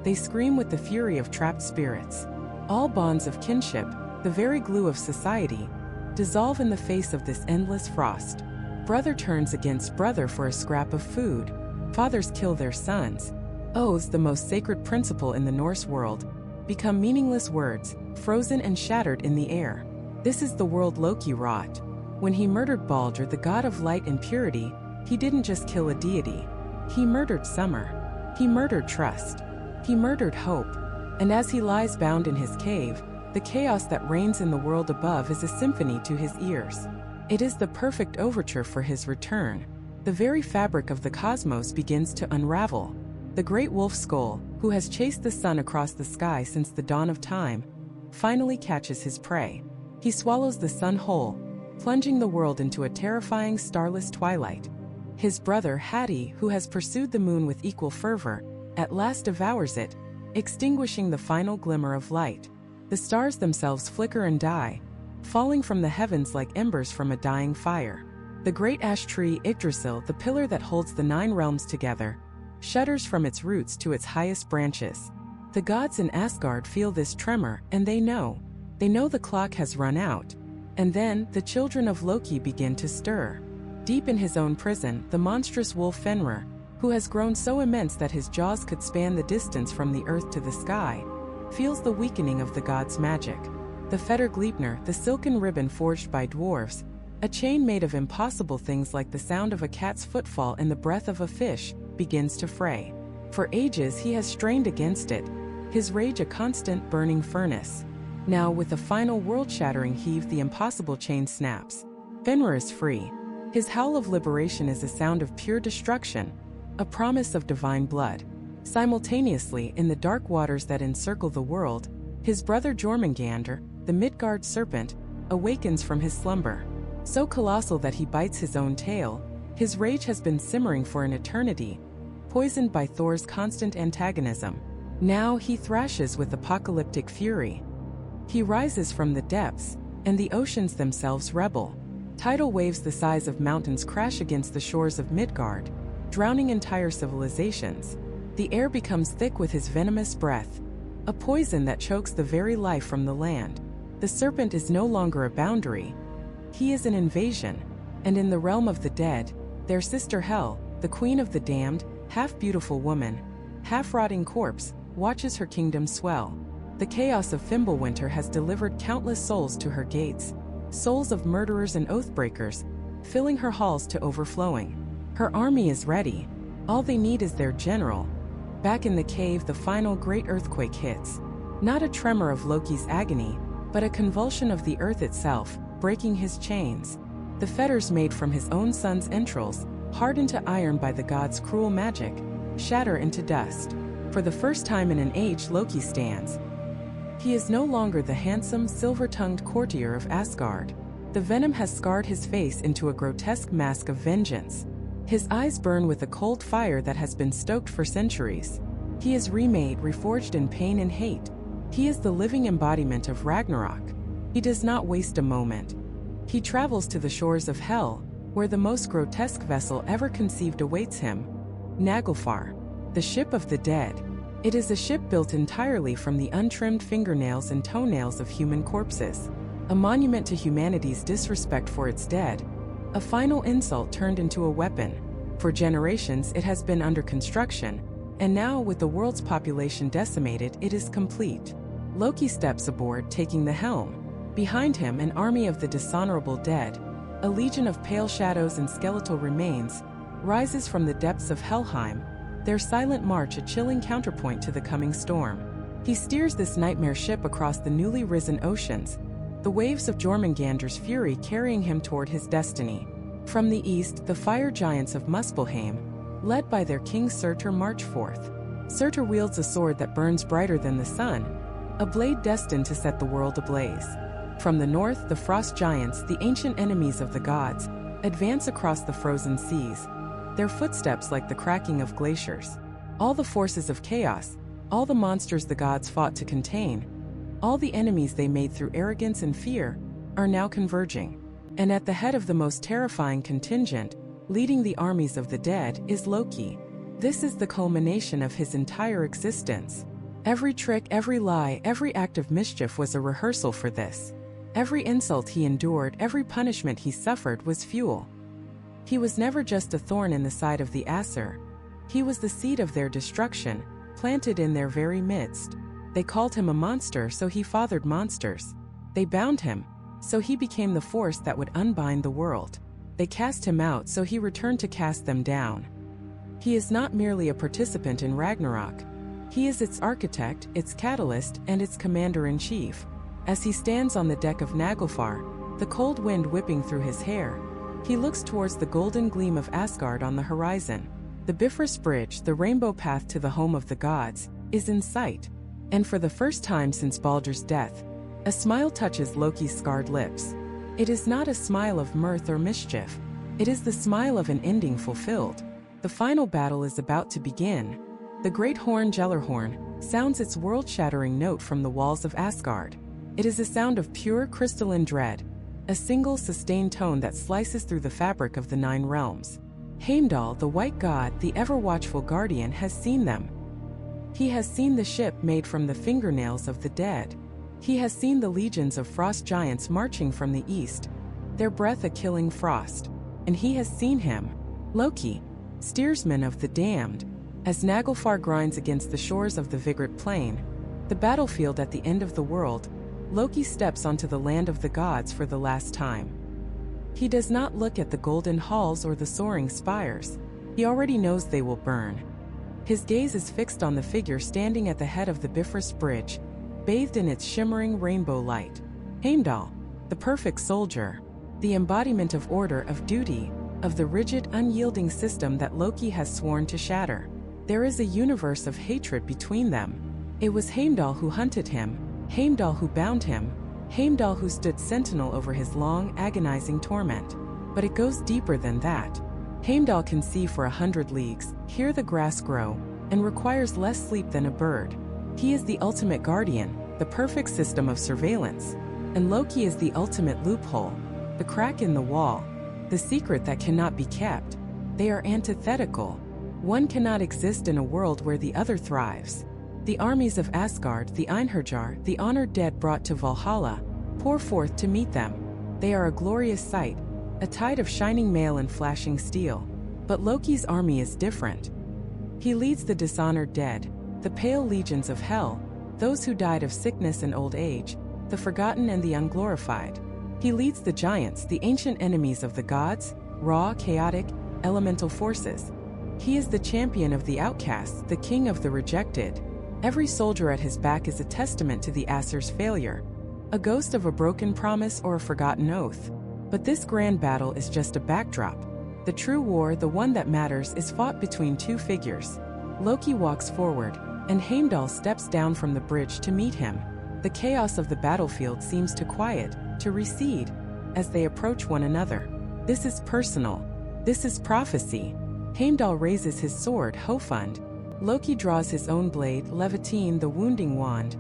They scream with the fury of trapped spirits. All bonds of kinship, the very glue of society, dissolve in the face of this endless frost. Brother turns against brother for a scrap of food. Fathers kill their sons. Oaths, the most sacred principle in the Norse world, become meaningless words, frozen and shattered in the air. This is the world Loki wrought. When he murdered Baldr, the god of light and purity, he didn't just kill a deity. He murdered summer. He murdered trust. He murdered hope. And as he lies bound in his cave, the chaos that reigns in the world above is a symphony to his ears. It is the perfect overture for his return. The very fabric of the cosmos begins to unravel. The great wolf skull, who has chased the sun across the sky since the dawn of time, finally catches his prey. He swallows the sun whole, plunging the world into a terrifying starless twilight. His brother Hati, who has pursued the moon with equal fervor, at last devours it, extinguishing the final glimmer of light. The stars themselves flicker and die, falling from the heavens like embers from a dying fire. The great ash tree Yggdrasil, the pillar that holds the 9 realms together, shudders from its roots to its highest branches. The gods in Asgard feel this tremor, and they know the clock has run out. And then, the children of Loki begin to stir. Deep in his own prison, the monstrous wolf Fenrir, who has grown so immense that his jaws could span the distance from the earth to the sky, feels the weakening of the god's magic. The fetter Gleipnir, the silken ribbon forged by dwarves, a chain made of impossible things like the sound of a cat's footfall and the breath of a fish, begins to fray. For ages he has strained against it, his rage a constant burning furnace. Now, with a final world-shattering heave, the impossible chain snaps. Fenrir is free. His howl of liberation is a sound of pure destruction, a promise of divine blood. Simultaneously, in the dark waters that encircle the world, his brother Jormungandr, the Midgard serpent, awakens from his slumber. So colossal that he bites his own tail, his rage has been simmering for an eternity, poisoned by Thor's constant antagonism. Now he thrashes with apocalyptic fury. He rises from the depths, and the oceans themselves rebel. Tidal waves the size of mountains crash against the shores of Midgard, drowning entire civilizations. The air becomes thick with his venomous breath, a poison that chokes the very life from the land. The serpent is no longer a boundary. He is an invasion, and in the realm of the dead, their sister Hel, the queen of the damned, half-beautiful woman, half-rotting corpse, watches her kingdom swell. The chaos of Fimbulwinter has delivered countless souls to her gates, souls of murderers and oathbreakers, filling her halls to overflowing. Her army is ready. All they need is their general. Back in the cave, the final great earthquake hits. Not a tremor of Loki's agony, but a convulsion of the earth itself, breaking his chains. The fetters made from his own son's entrails, hardened to iron by the god's cruel magic, shatter into dust. For the first time in an age, Loki stands. He is no longer the handsome, silver-tongued courtier of Asgard. The venom has scarred his face into a grotesque mask of vengeance. His eyes burn with a cold fire that has been stoked for centuries. He is remade, reforged in pain and hate. He is the living embodiment of Ragnarok. He does not waste a moment. He travels to the shores of Hell, where the most grotesque vessel ever conceived awaits him. Naglfar, the ship of the dead. It is a ship built entirely from the untrimmed fingernails and toenails of human corpses. A monument to humanity's disrespect for its dead. A final insult turned into a weapon. For generations it has been under construction, and now with the world's population decimated, it is complete. Loki steps aboard, taking the helm. Behind him, an army of the dishonorable dead, a legion of pale shadows and skeletal remains, rises from the depths of Helheim, their silent march a chilling counterpoint to the coming storm. He steers this nightmare ship across the newly risen oceans, the waves of Jormungandr's fury carrying him toward his destiny. From the east, the fire giants of Muspelheim, led by their king Surtur, march forth. Surtur wields a sword that burns brighter than the sun, a blade destined to set the world ablaze. From the north, the frost giants, the ancient enemies of the gods, advance across the frozen seas, their footsteps like the cracking of glaciers. All the forces of chaos, all the monsters the gods fought to contain, all the enemies they made through arrogance and fear, are now converging. And at the head of the most terrifying contingent, leading the armies of the dead, is Loki. This is the culmination of his entire existence. Every trick, every lie, every act of mischief was a rehearsal for this. Every insult he endured, every punishment he suffered was fuel. He was never just a thorn in the side of the Aesir. He was the seed of their destruction, planted in their very midst. They called him a monster, so he fathered monsters. They bound him, so he became the force that would unbind the world. They cast him out, so he returned to cast them down. He is not merely a participant in Ragnarok. He is its architect, its catalyst, and its commander-in-chief. As he stands on the deck of Naglfar, the cold wind whipping through his hair, he looks towards the golden gleam of Asgard on the horizon. The Bifrost Bridge, the rainbow path to the home of the gods, is in sight. And for the first time since Baldr's death, a smile touches Loki's scarred lips. It is not a smile of mirth or mischief. It is the smile of an ending fulfilled. The final battle is about to begin. The great horn Gellerhorn sounds its world-shattering note from the walls of Asgard. It is a sound of pure crystalline dread, a single sustained tone that slices through the fabric of the 9 realms. Heimdall, the white god, the ever-watchful guardian, has seen them. He has seen the ship made from the fingernails of the dead. He has seen the legions of frost giants marching from the east, their breath a killing frost. And he has seen him, Loki, steersman of the damned. As Naglfar grinds against the shores of the Vigrid Plain, the battlefield at the end of the world, Loki steps onto the land of the gods for the last time. He does not look at the golden halls or the soaring spires. He already knows they will burn. His gaze is fixed on the figure standing at the head of the Bifrost Bridge, bathed in its shimmering rainbow light. Heimdall, the perfect soldier, the embodiment of order, of duty, of the rigid, unyielding system that Loki has sworn to shatter. There is a universe of hatred between them. It was Heimdall who hunted him, Heimdall who bound him, Heimdall who stood sentinel over his long, agonizing torment. But it goes deeper than that. Heimdall can see for 100 leagues, hear the grass grow, and requires less sleep than a bird. He is the ultimate guardian, the perfect system of surveillance. And Loki is the ultimate loophole, the crack in the wall, the secret that cannot be kept. They are antithetical. One cannot exist in a world where the other thrives. The armies of Asgard, the Einherjar, the honored dead brought to Valhalla, pour forth to meet them. They are a glorious sight, a tide of shining mail and flashing steel. But Loki's army is different. He leads the dishonored dead, the pale legions of hell, those who died of sickness and old age, the forgotten and the unglorified. He leads the giants, the ancient enemies of the gods, raw, chaotic, elemental forces. He is the champion of the outcasts, the king of the rejected. Every soldier at his back is a testament to the Aesir's failure, a ghost of a broken promise or a forgotten oath. But this grand battle is just a backdrop. The true war, the one that matters, is fought between 2 figures. Loki walks forward, and Heimdall steps down from the bridge to meet him. The chaos of the battlefield seems to quiet, to recede, as they approach one another. This is personal. This is prophecy. Heimdall raises his sword, Hofund. Loki draws his own blade, Levitine, the wounding wand,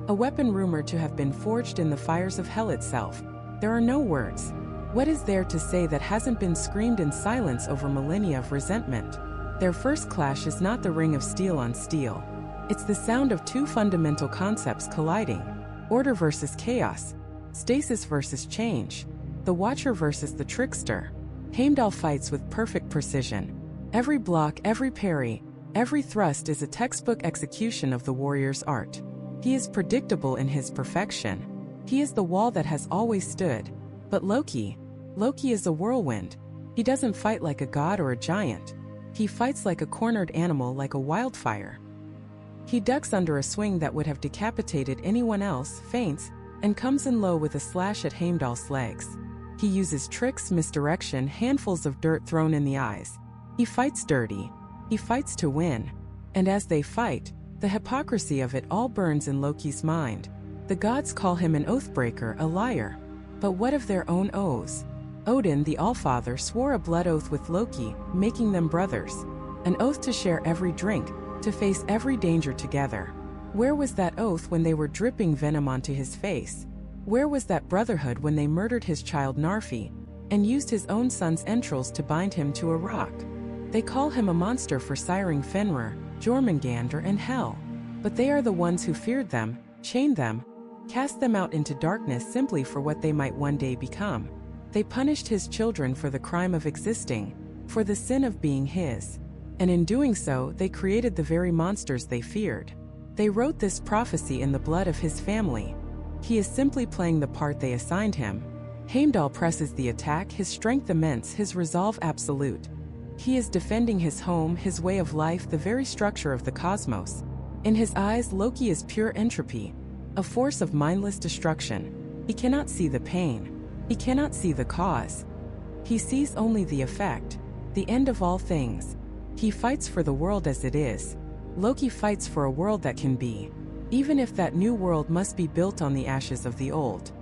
a weapon rumored to have been forged in the fires of hell itself. There are no words. What is there to say that hasn't been screamed in silence over millennia of resentment? Their first clash is not the ring of steel on steel. It's the sound of 2 fundamental concepts colliding: order versus chaos, stasis versus change, the Watcher versus the Trickster. Heimdall fights with perfect precision. Every block, every parry, every thrust is a textbook execution of the warrior's art. He is predictable in his perfection. He is the wall that has always stood. But Loki is a whirlwind. He doesn't fight like a god or a giant. He fights like a cornered animal, like a wildfire. He ducks under a swing that would have decapitated anyone else, feints, and comes in low with a slash at Heimdall's legs. He uses tricks, misdirection, handfuls of dirt thrown in the eyes. He fights dirty. He fights to win. And as they fight, the hypocrisy of it all burns in Loki's mind. The gods call him an oathbreaker, a liar. But what of their own oaths? Odin, the Allfather, swore a blood oath with Loki, making them brothers. An oath to share every drink, to face every danger together. Where was that oath when they were dripping venom onto his face? Where was that brotherhood when they murdered his child Narfi, and used his own son's entrails to bind him to a rock? They call him a monster for siring Fenrir, Jormungandr, and Hel. But they are the ones who feared them, chained them, cast them out into darkness simply for what they might one day become. They punished his children for the crime of existing, for the sin of being his. And in doing so, they created the very monsters they feared. They wrote this prophecy in the blood of his family. He is simply playing the part they assigned him. Heimdall presses the attack, his strength immense, his resolve absolute. He is defending his home, his way of life, the very structure of the cosmos. In his eyes, Loki is pure entropy, a force of mindless destruction. He cannot see the pain. He cannot see the cause. He sees only the effect, the end of all things. He fights for the world as it is. Loki fights for a world that can be, even if that new world must be built on the ashes of the old.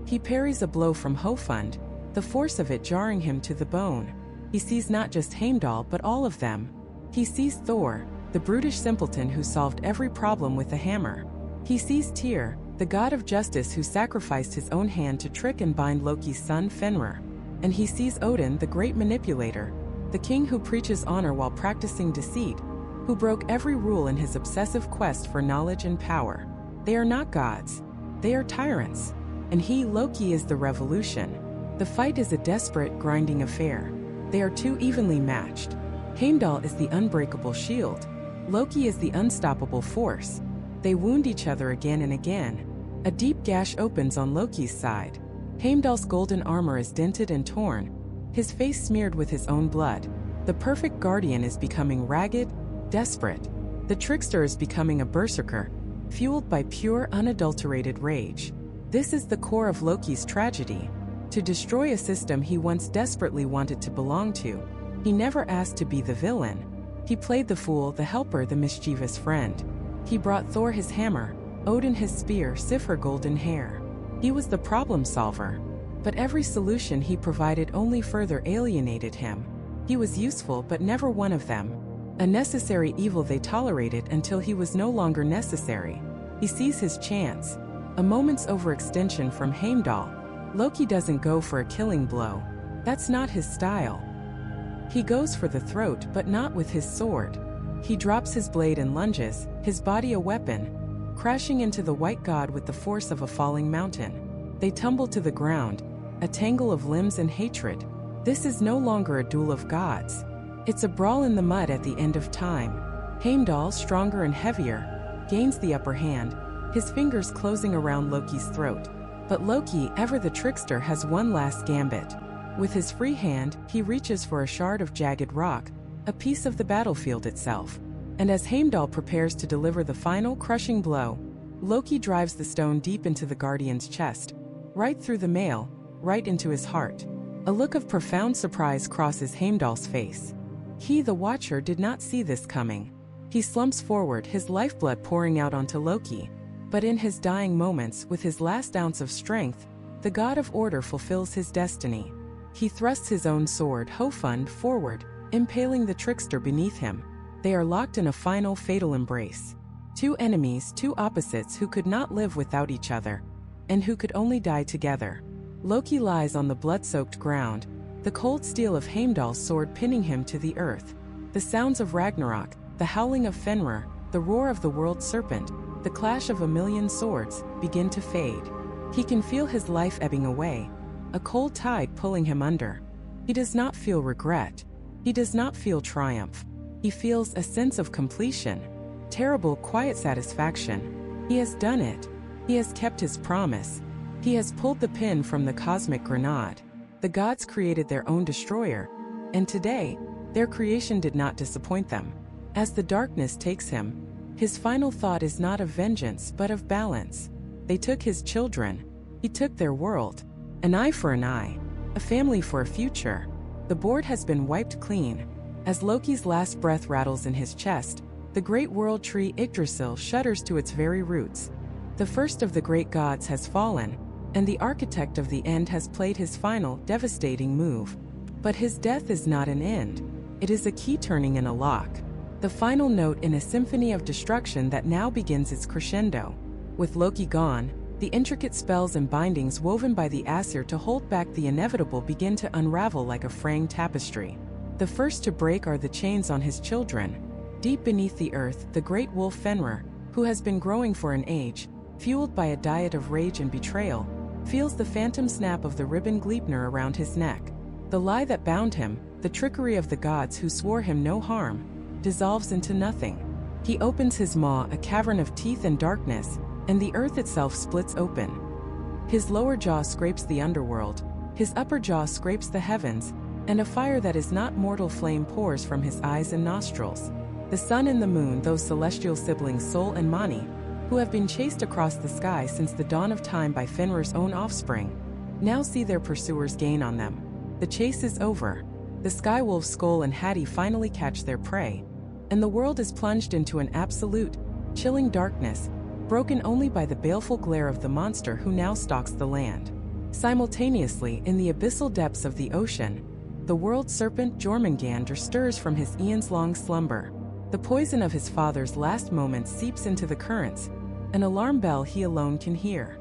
He parries a blow from Hofund, the force of it jarring him to the bone. He sees not just Heimdall but all of them. He sees Thor, the brutish simpleton who solved every problem with a hammer. He sees Tyr, the god of justice who sacrificed his own hand to trick and bind Loki's son Fenrir. And he sees Odin, the great manipulator, the king who preaches honor while practicing deceit, who broke every rule in his obsessive quest for knowledge and power. They are not gods. They are tyrants. And he, Loki, is the revolution. The fight is a desperate, grinding affair. They are too evenly matched. Heimdall is the unbreakable shield. Loki is the unstoppable force. They wound each other again and again. A deep gash opens on Loki's side. Heimdall's golden armor is dented and torn, his face smeared with his own blood. The perfect guardian is becoming ragged, desperate. The trickster is becoming a berserker, fueled by pure, unadulterated rage. This is the core of Loki's tragedy. To destroy a system he once desperately wanted to belong to. He never asked to be the villain. He played the fool, the helper, the mischievous friend. He brought Thor his hammer, Odin his spear, Sif her golden hair. He was the problem solver. But every solution he provided only further alienated him. He was useful but never one of them. A necessary evil they tolerated until he was no longer necessary. He sees his chance. A moment's overextension from Heimdall. Loki doesn't go for a killing blow. That's not his style. He goes for the throat, but not with his sword. He drops his blade and lunges, his body a weapon, crashing into the white god with the force of a falling mountain. They tumble to the ground, a tangle of limbs and hatred. This is no longer a duel of gods. It's a brawl in the mud at the end of time. Heimdall, stronger and heavier, gains the upper hand, his fingers closing around Loki's throat. But Loki, ever the trickster, has one last gambit. With his free hand, he reaches for a shard of jagged rock, a piece of the battlefield itself. And as Heimdall prepares to deliver the final crushing blow, Loki drives the stone deep into the guardian's chest, right through the mail, right into his heart. A look of profound surprise crosses Heimdall's face. He, the watcher, did not see this coming. He slumps forward, his lifeblood pouring out onto Loki. But in his dying moments, with his last ounce of strength, the god of order fulfills his destiny. He thrusts his own sword, Hofund, forward, impaling the trickster beneath him. They are locked in a final fatal embrace. Two enemies, two opposites who could not live without each other, and who could only die together. Loki lies on the blood-soaked ground, the cold steel of Heimdall's sword pinning him to the earth. The sounds of Ragnarok, the howling of Fenrir, the roar of the world serpent, the clash of a million swords, begin to fade. He can feel his life ebbing away, a cold tide pulling him under. He does not feel regret. He does not feel triumph. He feels a sense of completion, terrible, quiet satisfaction. He has done it. He has kept his promise. He has pulled the pin from the cosmic grenade. The gods created their own destroyer, and today, their creation did not disappoint them. As the darkness takes him, his final thought is not of vengeance but of balance. They took his children. He took their world. An eye for an eye. A family for a future. The board has been wiped clean. As Loki's last breath rattles in his chest, the great world tree Yggdrasil shudders to its very roots. The first of the great gods has fallen, and the architect of the end has played his final, devastating move. But his death is not an end. It is a key turning in a lock. The final note in a symphony of destruction that now begins its crescendo. With Loki gone, the intricate spells and bindings woven by the Aesir to hold back the inevitable begin to unravel like a fraying tapestry. The first to break are the chains on his children. Deep beneath the earth, the great wolf Fenrir, who has been growing for an age, fueled by a diet of rage and betrayal, feels the phantom snap of the ribbon Gleipnir around his neck. The lie that bound him, the trickery of the gods who swore him no harm, dissolves into nothing. He opens his maw, a cavern of teeth and darkness, and the earth itself splits open. His lower jaw scrapes the underworld, his upper jaw scrapes the heavens, and a fire that is not mortal flame pours from his eyes and nostrils. The sun and the moon, those celestial siblings Sol and Mani, who have been chased across the sky since the dawn of time by Fenrir's own offspring, now see their pursuers gain on them. The chase is over. The skywolf Skoll and Hati finally catch their prey, and the world is plunged into an absolute, chilling darkness, broken only by the baleful glare of the monster who now stalks the land. Simultaneously, in the abyssal depths of the ocean, the world serpent Jormungandr stirs from his eons-long slumber. The poison of his father's last moments seeps into the currents, an alarm bell he alone can hear.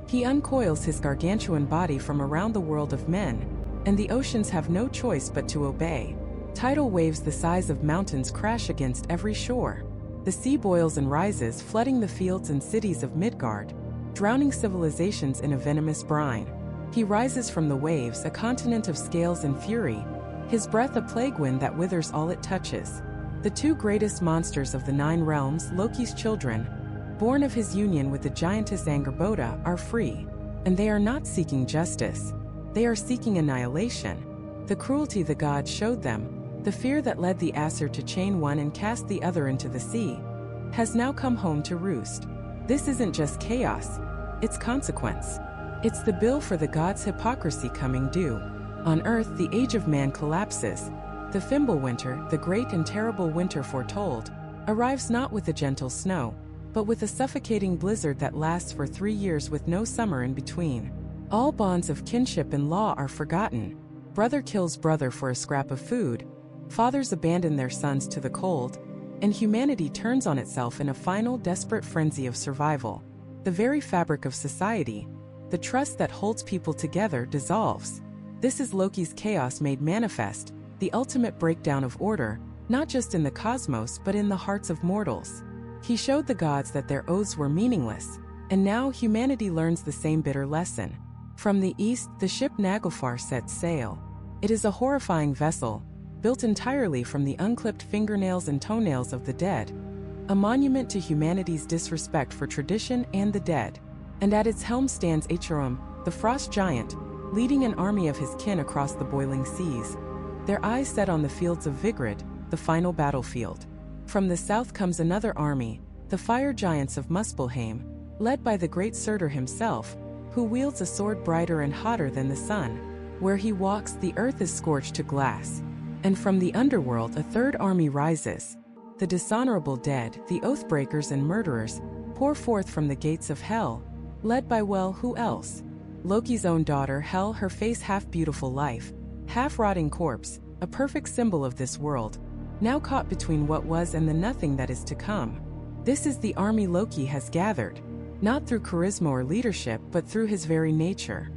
He uncoils his gargantuan body from around the world of men, and the oceans have no choice but to obey. Tidal waves the size of mountains crash against every shore. The sea boils and rises, flooding the fields and cities of Midgard, drowning civilizations in a venomous brine. He rises from the waves, a continent of scales and fury, his breath a plague wind that withers all it touches. The two greatest monsters of the 9 realms, Loki's children, born of his union with the giantess Angerboda, are free, and they are not seeking justice. They are seeking annihilation. The cruelty the gods showed them, the fear that led the Aesir to chain one and cast the other into the sea, has now come home to roost. This isn't just chaos, it's consequence. It's the bill for the gods' hypocrisy coming due. On Earth, the age of man collapses. The Fimbulwinter, the great and terrible winter foretold, arrives not with a gentle snow, but with a suffocating blizzard that lasts for 3 years with no summer in between. All bonds of kinship and law are forgotten. Brother kills brother for a scrap of food, fathers abandon their sons to the cold, and humanity turns on itself in a final desperate frenzy of survival. The very fabric of society, the trust that holds people together, dissolves. This is Loki's chaos made manifest, the ultimate breakdown of order, not just in the cosmos but in the hearts of mortals. He showed the gods that their oaths were meaningless, and now humanity learns the same bitter lesson. From the east, the ship Naglfar sets sail. It is a horrifying vessel, built entirely from the unclipped fingernails and toenails of the dead, a monument to humanity's disrespect for tradition and the dead. And at its helm stands Acherum, the frost giant, leading an army of his kin across the boiling seas, their eyes set on the fields of Vigrid, the final battlefield. From the south comes another army, the fire giants of Muspelheim, led by the great Surtur himself, who wields a sword brighter and hotter than the sun. Where he walks, the earth is scorched to glass. And from the underworld a third army rises. The dishonorable dead, the oathbreakers and murderers, pour forth from the gates of hell, led by, well, who else? Loki's own daughter, Hel, her face half beautiful life, half rotting corpse, a perfect symbol of this world, now caught between what was and the nothing that is to come. This is the army Loki has gathered, not through charisma or leadership but through his very nature.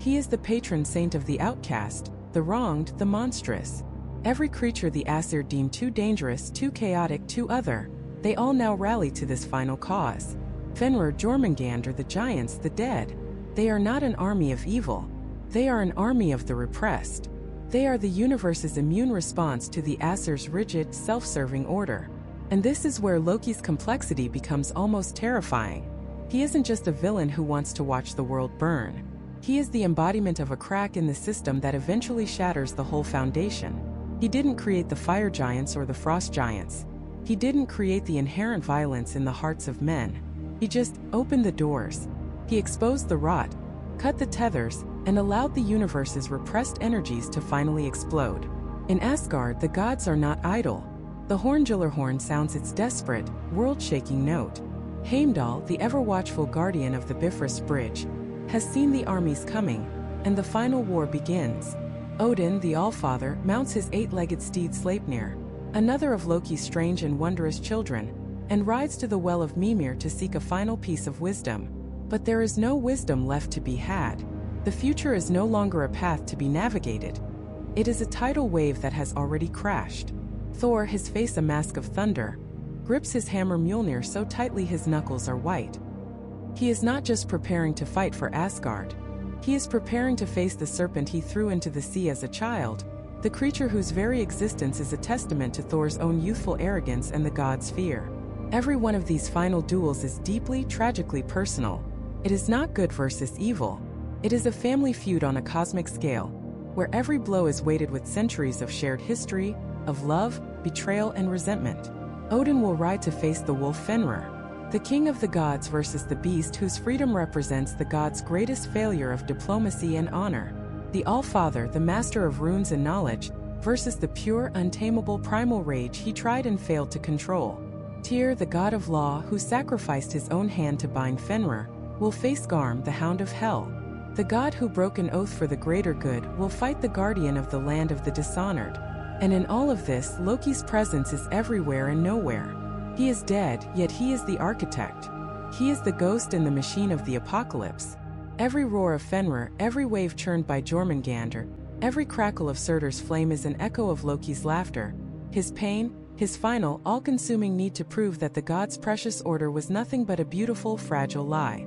He is the patron saint of the outcast, the wronged, the monstrous. Every creature the Aesir deemed too dangerous, too chaotic, too other, they all now rally to this final cause. Fenrir, Jormungandr, the giants, the dead. They are not an army of evil. They are an army of the repressed. They are the universe's immune response to the Aesir's rigid, self-serving order. And this is where Loki's complexity becomes almost terrifying. He isn't just a villain who wants to watch the world burn. He is the embodiment of a crack in the system that eventually shatters the whole foundation. He didn't create the fire giants or the frost giants. He didn't create the inherent violence in the hearts of men. He just opened the doors. He exposed the rot, cut the tethers, and allowed the universe's repressed energies to finally explode. In Asgard, the gods are not idle. The Horngillerhorn sounds its desperate, world-shaking note. Heimdall, the ever-watchful guardian of the Bifrost Bridge, has seen the armies coming, and the final war begins. Odin, the Allfather, mounts his 8-legged steed Sleipnir, another of Loki's strange and wondrous children, and rides to the well of Mimir to seek a final piece of wisdom. But there is no wisdom left to be had. The future is no longer a path to be navigated. It is a tidal wave that has already crashed. Thor, his face a mask of thunder, grips his hammer Mjolnir so tightly his knuckles are white. He is not just preparing to fight for Asgard. He is preparing to face the serpent he threw into the sea as a child, the creature whose very existence is a testament to Thor's own youthful arrogance and the god's fear. Every one of these final duels is deeply, tragically personal. It is not good versus evil. It is a family feud on a cosmic scale, where every blow is weighted with centuries of shared history, of love, betrayal, and resentment. Odin will ride to face the wolf Fenrir, the king of the gods versus the beast whose freedom represents the god's greatest failure of diplomacy and honor. The All-Father, the master of runes and knowledge, versus the pure, untamable primal rage he tried and failed to control. Tyr, the god of law who sacrificed his own hand to bind Fenrir, will face Garm, the hound of hell. The god who broke an oath for the greater good will fight the guardian of the land of the dishonored. And in all of this, Loki's presence is everywhere and nowhere. He is dead, yet he is the architect. He is the ghost in the machine of the apocalypse. Every roar of Fenrir, every wave churned by Jormungandr, every crackle of Surtur's flame is an echo of Loki's laughter, his pain, his final, all-consuming need to prove that the god's precious order was nothing but a beautiful, fragile lie.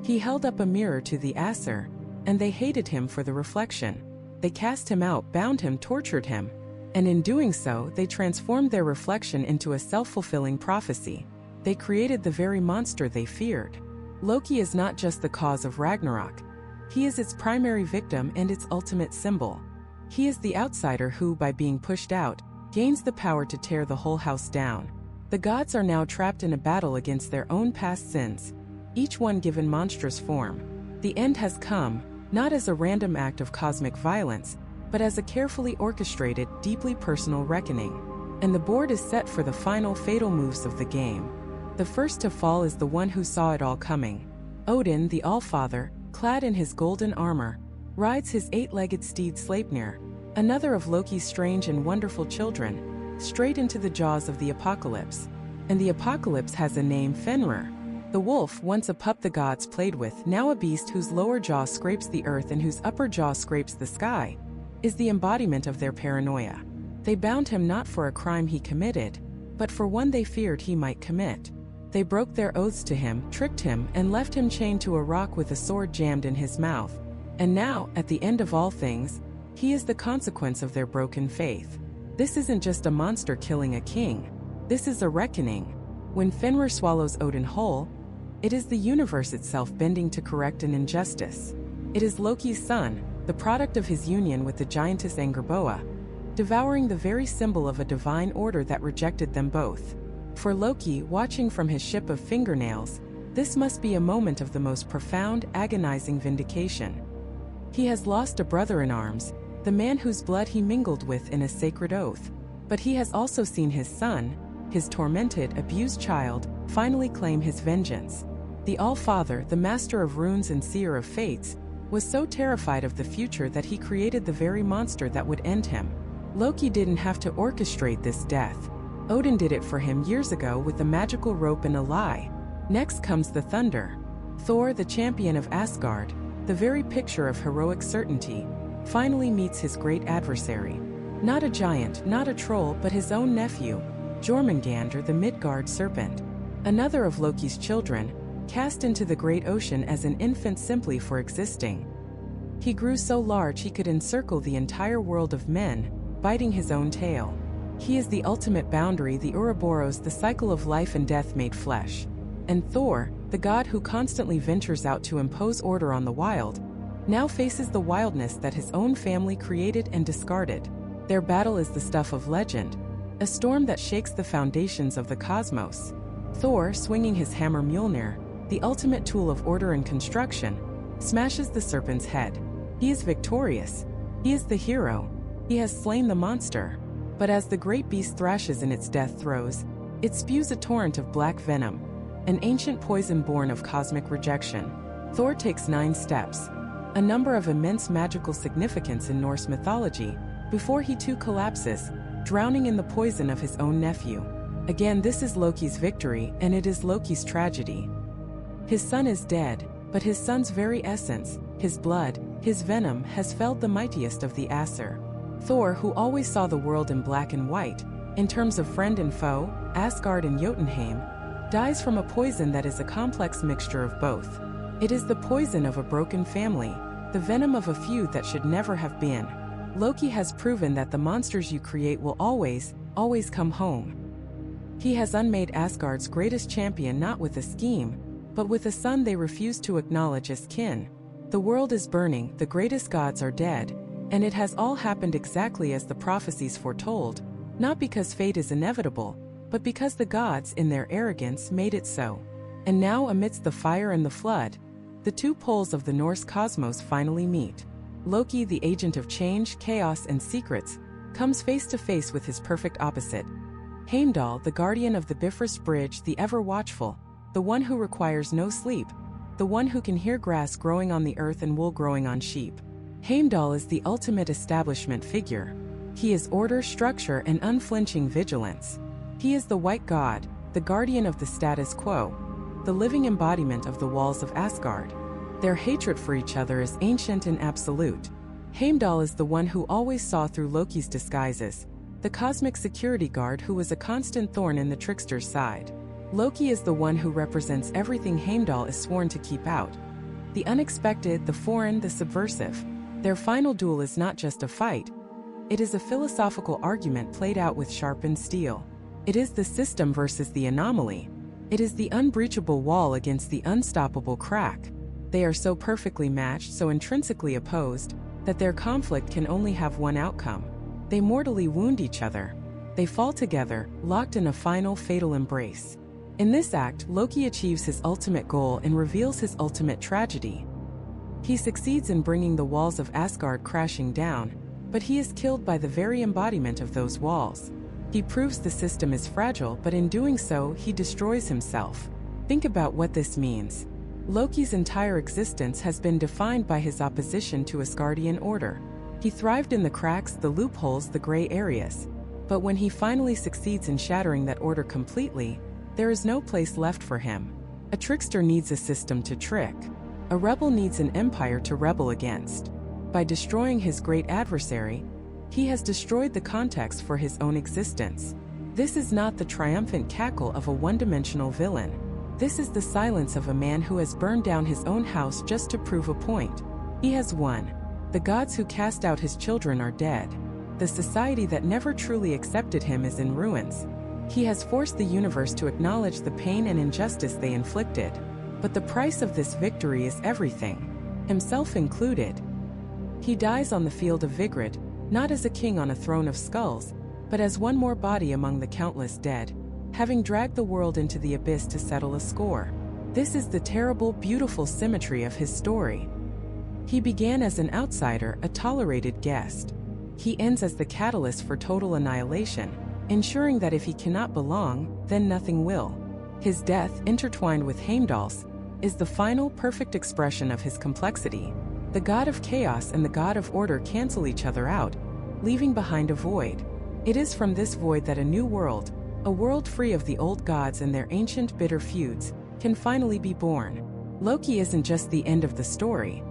He held up a mirror to the Aesir, and they hated him for the reflection. They cast him out, bound him, tortured him. And in doing so, they transformed their reflection into a self-fulfilling prophecy. They created the very monster they feared. Loki is not just the cause of Ragnarok. He is its primary victim and its ultimate symbol. He is the outsider who, by being pushed out, gains the power to tear the whole house down. The gods are now trapped in a battle against their own past sins, each one given monstrous form. The end has come, not as a random act of cosmic violence, but as a carefully orchestrated, deeply personal reckoning. And the board is set for the final fatal moves of the game. The first to fall is the one who saw it all coming. Odin, the All-Father, clad in his golden armor, rides his eight-legged steed Sleipnir, another of Loki's strange and wonderful children, straight into the jaws of the apocalypse. And the apocalypse has a name, Fenrir. The wolf, once a pup the gods played with, now a beast whose lower jaw scrapes the earth and whose upper jaw scrapes the sky, is the embodiment of their paranoia. They bound him not for a crime he committed, but for one they feared he might commit. They broke their oaths to him, tricked him, and left him chained to a rock with a sword jammed in his mouth. And now, at the end of all things, he is the consequence of their broken faith. This isn't just a monster killing a king. This is a reckoning. When Fenrir swallows Odin whole, it is the universe itself bending to correct an injustice. It is Loki's son, the product of his union with the giantess Angerboa, devouring the very symbol of a divine order that rejected them both. For Loki, watching from his ship of fingernails, this must be a moment of the most profound, agonizing vindication. He has lost a brother in arms, the man whose blood he mingled with in a sacred oath. But he has also seen his son, his tormented, abused child, finally claim his vengeance. The All-Father, the master of runes and seer of fates, was so terrified of the future that he created the very monster that would end him. Loki didn't have to orchestrate this death. Odin did it for him years ago with a magical rope and a lie. Next comes the thunder. Thor, the champion of Asgard, the very picture of heroic certainty, finally meets his great adversary. Not a giant, not a troll, but his own nephew, Jormungandr the Midgard serpent. Another of Loki's children, cast into the great ocean as an infant simply for existing. He grew so large he could encircle the entire world of men, biting his own tail. He is the ultimate boundary, the Ouroboros, the cycle of life and death made flesh. And Thor, the god who constantly ventures out to impose order on the wild, now faces the wildness that his own family created and discarded. Their battle is the stuff of legend, a storm that shakes the foundations of the cosmos. Thor, swinging his hammer Mjolnir, the ultimate tool of order and construction, smashes the serpent's head. He is victorious. He is the hero. He has slain the monster. But as the great beast thrashes in its death throes, it spews a torrent of black venom, an ancient poison born of cosmic rejection. Thor takes 9 steps, a number of immense magical significance in Norse mythology, before he too collapses, drowning in the poison of his own nephew. Again, this is Loki's victory, and it is Loki's tragedy. His son is dead, but his son's very essence, his blood, his venom, has felled the mightiest of the Aesir. Thor, who always saw the world in black and white, In terms of friend and foe, Asgard and Jotunheim, dies from a poison that is a complex mixture of both. It is the poison of a broken family, the venom of a feud that should never have been. Loki has proven that the monsters you create will always come home. He has unmade Asgard's greatest champion not with a scheme, but with a son they refuse to acknowledge as kin. The world is burning, the greatest gods are dead, and it has all happened exactly as the prophecies foretold, not because fate is inevitable, but because the gods, in their arrogance, made it so. And now, amidst the fire and the flood, the two poles of the Norse cosmos finally meet. Loki, the agent of change, chaos, and secrets, comes face to face with his perfect opposite. Heimdall, the guardian of the Bifrost Bridge, the ever-watchful, the one who requires no sleep, the one who can hear grass growing on the earth and wool growing on sheep. Heimdall is the ultimate establishment figure. He is order, structure, and unflinching vigilance. He is the white god, the guardian of the status quo, the living embodiment of the walls of Asgard. Their hatred for each other is ancient and absolute. Heimdall is the one who always saw through Loki's disguises, the cosmic security guard who was a constant thorn in the trickster's side. Loki is the one who represents everything Heimdall is sworn to keep out. The unexpected, the foreign, the subversive. Their final duel is not just a fight. It is a philosophical argument played out with sharpened steel. It is the system versus the anomaly. It is the unbreachable wall against the unstoppable crack. They are so perfectly matched, so intrinsically opposed, that their conflict can only have one outcome. They mortally wound each other. They fall together, locked in a final fatal embrace. In this act, Loki achieves his ultimate goal and reveals his ultimate tragedy. He succeeds in bringing the walls of Asgard crashing down, but he is killed by the very embodiment of those walls. He proves the system is fragile, but in doing so, he destroys himself. Think about what this means. Loki's entire existence has been defined by his opposition to Asgardian order. He thrived in the cracks, the loopholes, the gray areas. But when he finally succeeds in shattering that order completely, there is no place left for him. A trickster needs a system to trick. A rebel needs an empire to rebel against. By destroying his great adversary, he has destroyed the context for his own existence. This is not the triumphant cackle of a one-dimensional villain. This is the silence of a man who has burned down his own house just to prove a point. He has won. The gods who cast out his children are dead. The society that never truly accepted him is in ruins. He has forced the universe to acknowledge the pain and injustice they inflicted. But the price of this victory is everything, himself included. He dies on the field of Vigrid, not as a king on a throne of skulls, but as one more body among the countless dead, having dragged the world into the abyss to settle a score. This is the terrible, beautiful symmetry of his story. He began as an outsider, a tolerated guest. He ends as the catalyst for total annihilation, ensuring that if he cannot belong, then nothing will. His death, intertwined with Heimdall's, is the final, perfect expression of his complexity. The god of chaos and the god of order cancel each other out, leaving behind a void. It is from this void that a new world, a world free of the old gods and their ancient bitter feuds, can finally be born. Loki isn't just the end of the story.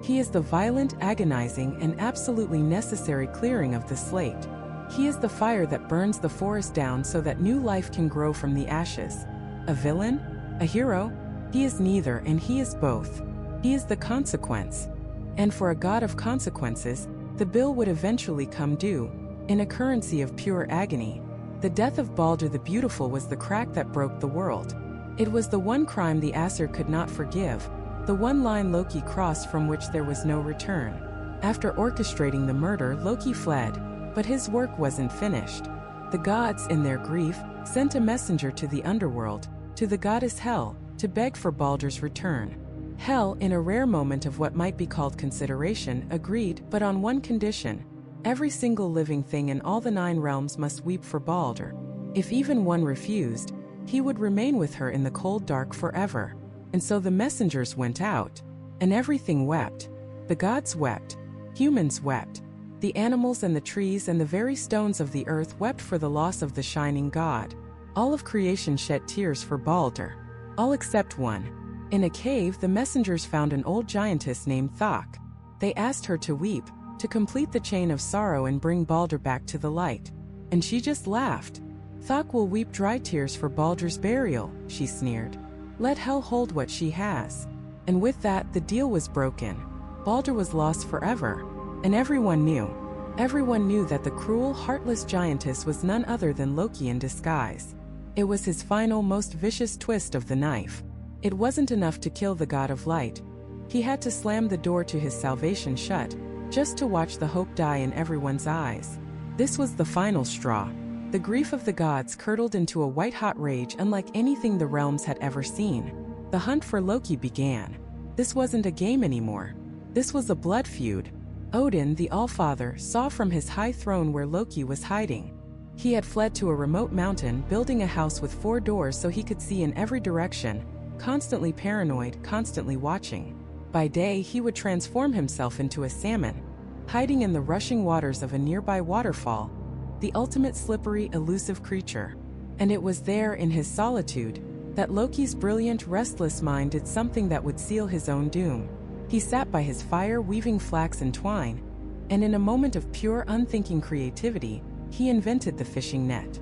He is the violent, agonizing, and absolutely necessary clearing of the slate. He is the fire that burns the forest down so that new life can grow from the ashes. A villain? A hero? He is neither, and he is both. He is the consequence. And for a god of consequences, the bill would eventually come due, in a currency of pure agony. The death of Baldr the Beautiful was the crack that broke the world. It was the one crime the Aesir could not forgive, the one line Loki crossed from which there was no return. After orchestrating the murder, Loki fled, but his work wasn't finished. The gods, in their grief, sent a messenger to the underworld, to the goddess Hel, to beg for Baldr's return. Hel, in a rare moment of what might be called consideration, agreed, but on one condition. Every single living thing in all the 9 realms must weep for Baldr. If even one refused, he would remain with her in the cold dark forever. And so the messengers went out, and everything wept. The gods wept. Humans wept. The animals and the trees and the very stones of the earth wept for the loss of the shining god. All of creation shed tears for Baldr. All except one. In a cave, the messengers found an old giantess named Thok. They asked her to weep, to complete the chain of sorrow and bring Baldr back to the light. And she just laughed. Thok will weep dry tears for Baldr's burial, she sneered. Let hell hold what she has. And with that, the deal was broken. Baldr was lost forever. And everyone knew. Everyone knew that the cruel, heartless giantess was none other than Loki in disguise. It was his final, most vicious twist of the knife. It wasn't enough to kill the god of light. He had to slam the door to his salvation shut, just to watch the hope die in everyone's eyes. This was the final straw. The grief of the gods curdled into a white-hot rage unlike anything the realms had ever seen. The hunt for Loki began. This wasn't a game anymore. This was a blood feud. Odin, the Allfather, saw from his high throne where Loki was hiding. He had fled to a remote mountain, building a house with 4 doors so he could see in every direction, constantly paranoid, constantly watching. By day, he would transform himself into a salmon, hiding in the rushing waters of a nearby waterfall, the ultimate slippery, elusive creature. And it was there, in his solitude, that Loki's brilliant, restless mind did something that would seal his own doom. He sat by his fire weaving flax and twine, and in a moment of pure, unthinking creativity, he invented the fishing net.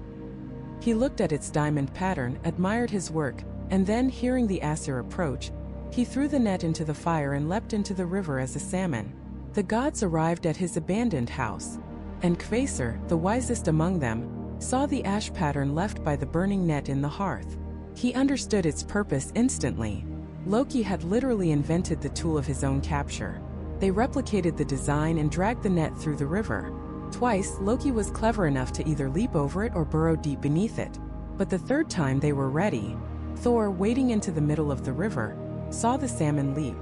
He looked at its diamond pattern, admired his work, and then, hearing the Aesir approach, he threw the net into the fire and leapt into the river as a salmon. The gods arrived at his abandoned house, and Kvasir, the wisest among them, saw the ash pattern left by the burning net in the hearth. He understood its purpose instantly. Loki had literally invented the tool of his own capture. They replicated the design and dragged the net through the river. Twice, Loki was clever enough to either leap over it or burrow deep beneath it. But the third time they were ready. Thor, wading into the middle of the river, saw the salmon leap.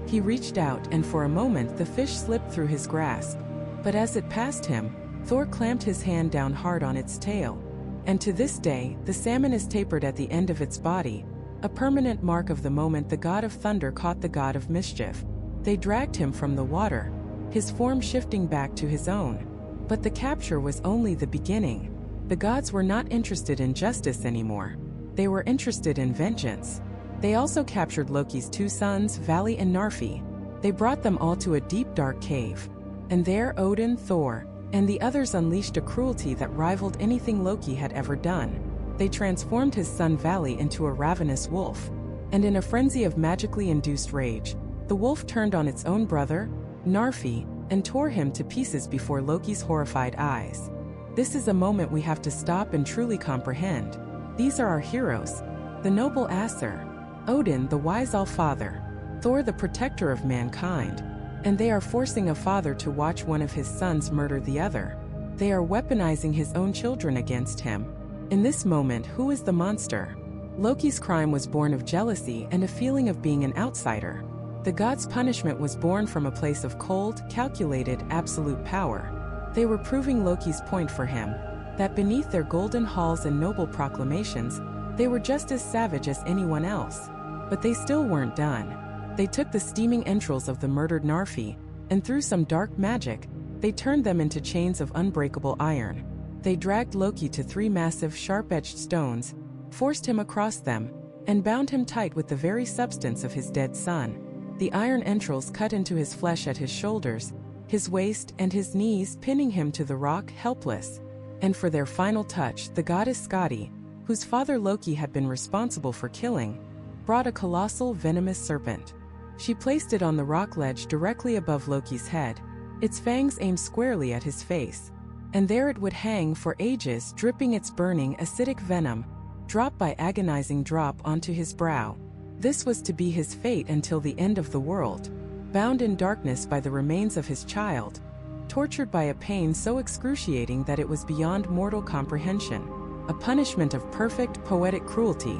He reached out, and for a moment the fish slipped through his grasp. But as it passed him, Thor clamped his hand down hard on its tail. And to this day, the salmon is tapered at the end of its body, a permanent mark of the moment the god of thunder caught the god of mischief. They dragged him from the water, his form shifting back to his own. But the capture was only the beginning. The gods were not interested in justice anymore. They were interested in vengeance. They also captured Loki's 2 sons, Vali and Narfi. They brought them all to a deep, dark cave. And there Odin, Thor, and the others unleashed a cruelty that rivaled anything Loki had ever done. They transformed his son Vali into a ravenous wolf. And in a frenzy of magically induced rage, the wolf turned on its own brother, Narfi, and tore him to pieces before Loki's horrified eyes. This is a moment we have to stop and truly comprehend. These are our heroes. The noble Aesir, Odin, the wise Allfather, Thor, the protector of mankind. And they are forcing a father to watch one of his sons murder the other. They are weaponizing his own children against him. In this moment, who is the monster? Loki's crime was born of jealousy and a feeling of being an outsider. The god's punishment was born from a place of cold, calculated, absolute power. They were proving Loki's point for him, that beneath their golden halls and noble proclamations, they were just as savage as anyone else. But they still weren't done. They took the steaming entrails of the murdered Narfi, and through some dark magic, they turned them into chains of unbreakable iron. They dragged Loki to 3 massive, sharp-edged stones, forced him across them, and bound him tight with the very substance of his dead son. The iron entrails cut into his flesh at his shoulders, his waist, and his knees, pinning him to the rock, helpless. And for their final touch, the goddess Skadi, whose father Loki had been responsible for killing, brought a colossal, venomous serpent. She placed it on the rock ledge directly above Loki's head, its fangs aimed squarely at his face. And there it would hang for ages, dripping its burning, acidic venom, drop by agonizing drop, onto his brow. This was to be his fate until the end of the world, bound in darkness by the remains of his child, tortured by a pain so excruciating that it was beyond mortal comprehension, a punishment of perfect, poetic cruelty.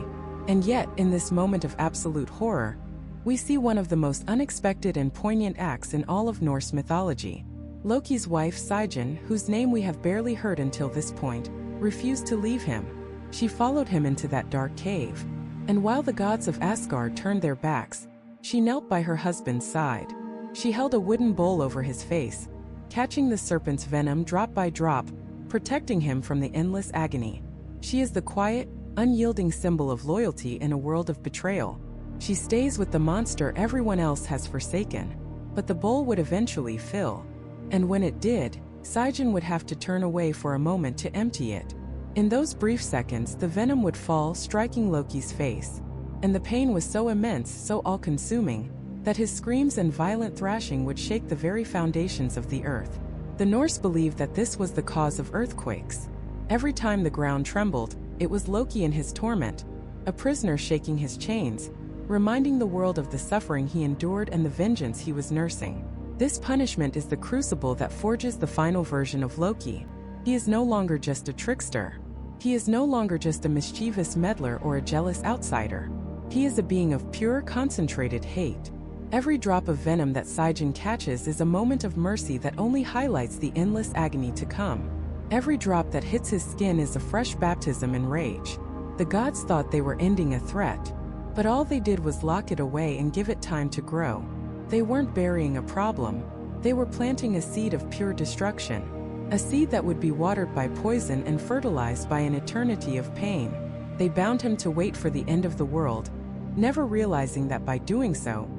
And yet, in this moment of absolute horror, we see one of the most unexpected and poignant acts in all of Norse mythology. Loki's wife Sigyn, whose name we have barely heard until this point, refused to leave him. She followed him into that dark cave. And while the gods of Asgard turned their backs, she knelt by her husband's side. She held a wooden bowl over his face, catching the serpent's venom drop by drop, protecting him from the endless agony. She is the quiet, unyielding symbol of loyalty in a world of betrayal. She stays with the monster everyone else has forsaken. But the bowl would eventually fill. And when it did, Sigyn would have to turn away for a moment to empty it. In those brief seconds, the venom would fall, striking Loki's face. And the pain was so immense, so all-consuming, that his screams and violent thrashing would shake the very foundations of the earth. The Norse believed that this was the cause of earthquakes. Every time the ground trembled, it was Loki in his torment, a prisoner shaking his chains, reminding the world of the suffering he endured and the vengeance he was nursing. This punishment is the crucible that forges the final version of Loki. He is no longer just a trickster. He is no longer just a mischievous meddler or a jealous outsider. He is a being of pure, concentrated hate. Every drop of venom that Sigyn catches is a moment of mercy that only highlights the endless agony to come. Every drop that hits his skin is a fresh baptism in rage. The gods thought they were ending a threat, but all they did was lock it away and give it time to grow. They weren't burying a problem, they were planting a seed of pure destruction. A seed that would be watered by poison and fertilized by an eternity of pain. They bound him to wait for the end of the world, never realizing that by doing so,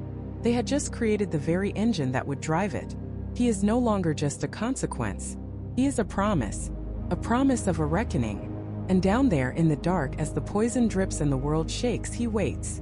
they had just created the very engine that would drive it. He is no longer just a consequence. He is a promise of a reckoning. And down there in the dark, as the poison drips and the world shakes, he waits.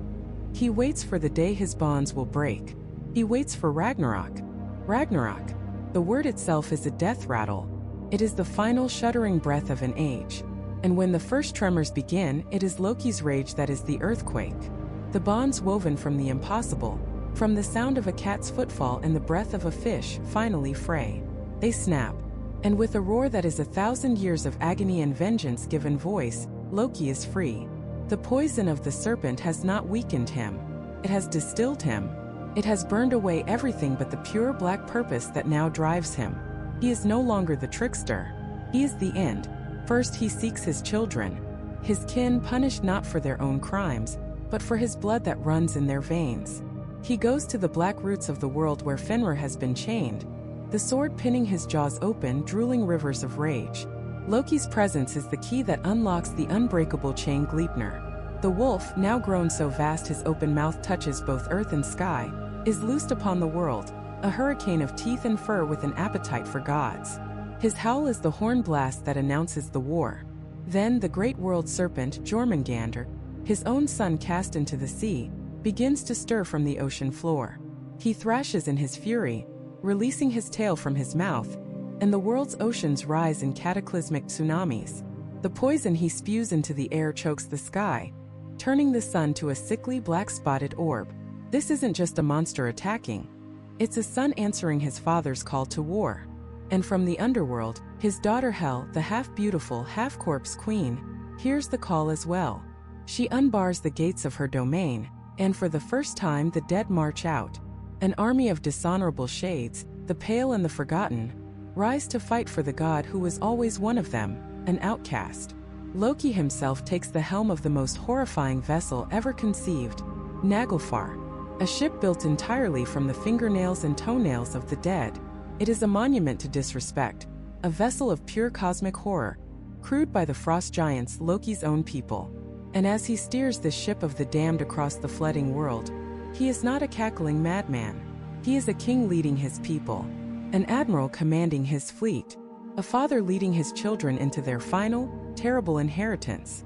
He waits for the day his bonds will break. He waits for Ragnarok. Ragnarok. The word itself is a death rattle. It is the final shuddering breath of an age. And when the first tremors begin, it is Loki's rage that is the earthquake. The bonds woven from the impossible, from the sound of a cat's footfall and the breath of a fish, finally fray. They snap. And with a roar that is 1,000 years of agony and vengeance given voice, Loki is free. The poison of the serpent has not weakened him. It has distilled him. It has burned away everything but the pure black purpose that now drives him. He is no longer the trickster. He is the end. First he seeks his children, his kin punished not for their own crimes, but for his blood that runs in their veins. He goes to the black roots of the world where Fenrir has been chained, the sword pinning his jaws open, drooling rivers of rage. Loki's presence is the key that unlocks the unbreakable chain Gleipnir. The wolf, now grown so vast his open mouth touches both earth and sky, is loosed upon the world, a hurricane of teeth and fur with an appetite for gods. His howl is the horn blast that announces the war. Then the great world serpent, Jormungandr, his own son cast into the sea, begins to stir from the ocean floor. He thrashes in his fury, releasing his tail from his mouth, and the world's oceans rise in cataclysmic tsunamis. The poison he spews into the air chokes the sky, turning the sun to a sickly black-spotted orb. This isn't just a monster attacking. It's a son answering his father's call to war. And from the underworld, his daughter Hel, the half-beautiful, half-corpse queen, hears the call as well. She unbars the gates of her domain, and for the first time the dead march out. An army of dishonorable shades, the pale and the forgotten, rise to fight for the god who was always one of them, an outcast. Loki himself takes the helm of the most horrifying vessel ever conceived, Naglfar, a ship built entirely from the fingernails and toenails of the dead. It is a monument to disrespect, a vessel of pure cosmic horror, crewed by the frost giants, Loki's own people. And as he steers this ship of the damned across the flooding world, he is not a cackling madman. He is a king leading his people, an admiral commanding his fleet, a father leading his children into their final, terrible inheritance.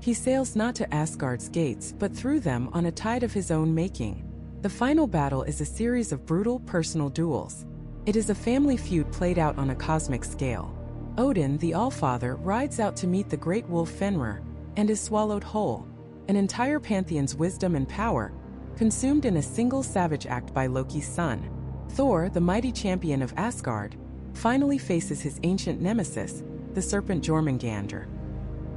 He sails not to Asgard's gates but through them on a tide of his own making. The final battle is a series of brutal personal duels. It is a family feud played out on a cosmic scale. Odin, the Allfather, rides out to meet the great wolf Fenrir, and is swallowed whole. An entire pantheon's wisdom and power, consumed in a single savage act by Loki's son. Thor, the mighty champion of Asgard, finally faces his ancient nemesis, the serpent Jormungandr.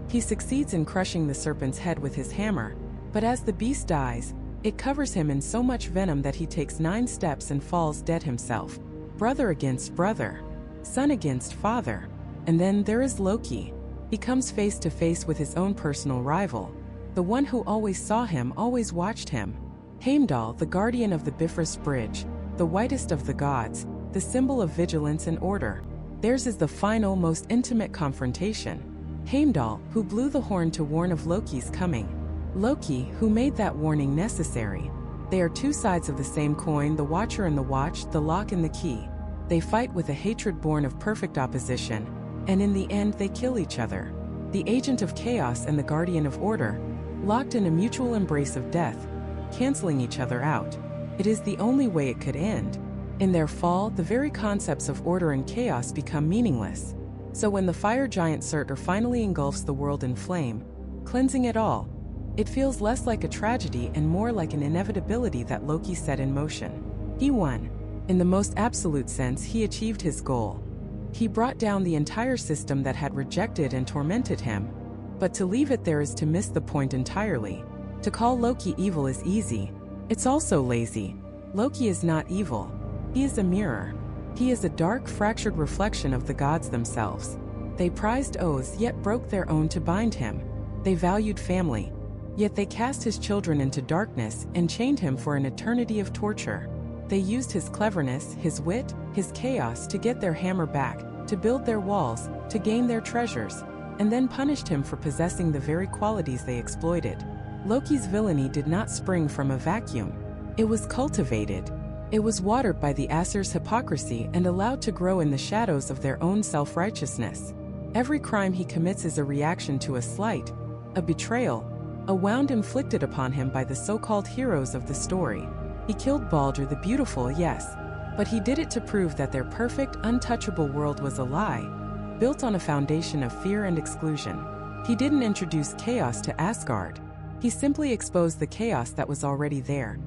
He succeeds in crushing the serpent's head with his hammer, but as the beast dies, it covers him in so much venom that he takes 9 steps and falls dead himself. Brother against brother, son against father. And then there is Loki. He comes face to face with his own personal rival, the one who always saw him, always watched him. Heimdall, the guardian of the Bifrost Bridge, the whitest of the gods, the symbol of vigilance and order. Theirs is the final, most intimate confrontation. Heimdall, who blew the horn to warn of Loki's coming. Loki, who made that warning necessary. They are two sides of the same coin, the watcher and the watched, the lock and the key. They fight with a hatred born of perfect opposition, and in the end they kill each other. The agent of chaos and the guardian of order, locked in a mutual embrace of death, canceling each other out. It is the only way it could end. In their fall, the very concepts of order and chaos become meaningless. So when the fire giant Surtur finally engulfs the world in flame, cleansing it all, it feels less like a tragedy and more like an inevitability that Loki set in motion. He won. In the most absolute sense, he achieved his goal. He brought down the entire system that had rejected and tormented him. But to leave it there is to miss the point entirely. To call Loki evil is easy. It's also lazy. Loki is not evil. He is a mirror. He is a dark, fractured reflection of the gods themselves. They prized oaths yet broke their own to bind him. They valued family, yet they cast his children into darkness and chained him for an eternity of torture. They used his cleverness, his wit, his chaos to get their hammer back, to build their walls, to gain their treasures, and then punished him for possessing the very qualities they exploited. Loki's villainy did not spring from a vacuum. It was cultivated. It was watered by the Aesir's hypocrisy and allowed to grow in the shadows of their own self-righteousness. Every crime he commits is a reaction to a slight, a betrayal, a wound inflicted upon him by the so-called heroes of the story. He killed Baldr the Beautiful, yes, but he did it to prove that their perfect, untouchable world was a lie, built on a foundation of fear and exclusion. He didn't introduce chaos to Asgard. He simply exposed the chaos that was already there,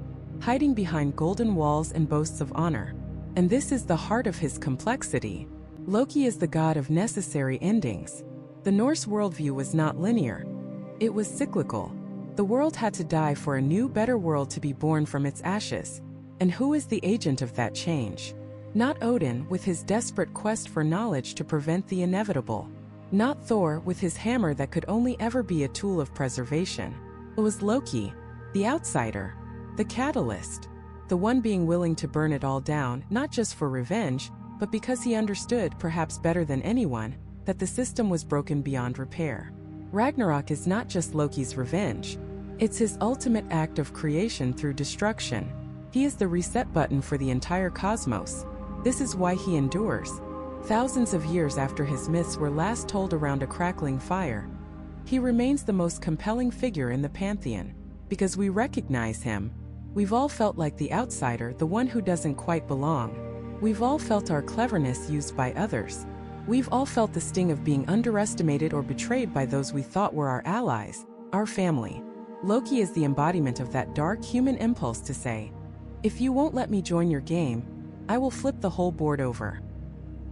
hiding behind golden walls and boasts of honor. And this is the heart of his complexity. Loki is the god of necessary endings. The Norse worldview was not linear. It was cyclical. The world had to die for a new, better world to be born from its ashes. And who is the agent of that change? Not Odin, with his desperate quest for knowledge to prevent the inevitable. Not Thor, with his hammer that could only ever be a tool of preservation. It was Loki, the outsider, the catalyst, the one being willing to burn it all down, not just for revenge, but because he understood, perhaps better than anyone, that the system was broken beyond repair. Ragnarok is not just Loki's revenge. It's his ultimate act of creation through destruction. He is the reset button for the entire cosmos. This is why he endures. Thousands of years after his myths were last told around a crackling fire, he remains the most compelling figure in the pantheon. Because we recognize him. We've all felt like the outsider, the one who doesn't quite belong. We've all felt our cleverness used by others. We've all felt the sting of being underestimated or betrayed by those we thought were our allies, our family. Loki is the embodiment of that dark human impulse to say, if you won't let me join your game, I will flip the whole board over.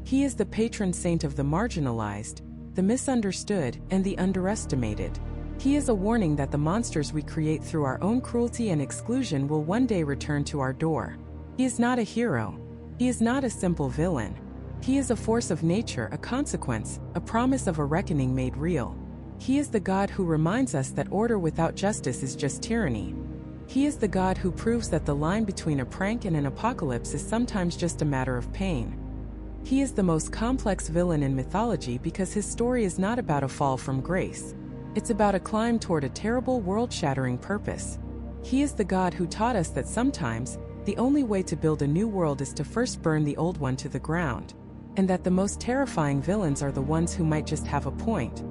He is the patron saint of the marginalized, the misunderstood, and the underestimated. He is a warning that the monsters we create through our own cruelty and exclusion will one day return to our door. He is not a hero. He is not a simple villain. He is a force of nature, a consequence, a promise of a reckoning made real. He is the God who reminds us that order without justice is just tyranny. He is the God who proves that the line between a prank and an apocalypse is sometimes just a matter of pain. He is the most complex villain in mythology because his story is not about a fall from grace. It's about a climb toward a terrible, world-shattering purpose. He is the God who taught us that sometimes, the only way to build a new world is to first burn the old one to the ground. And that the most terrifying villains are the ones who might just have a point.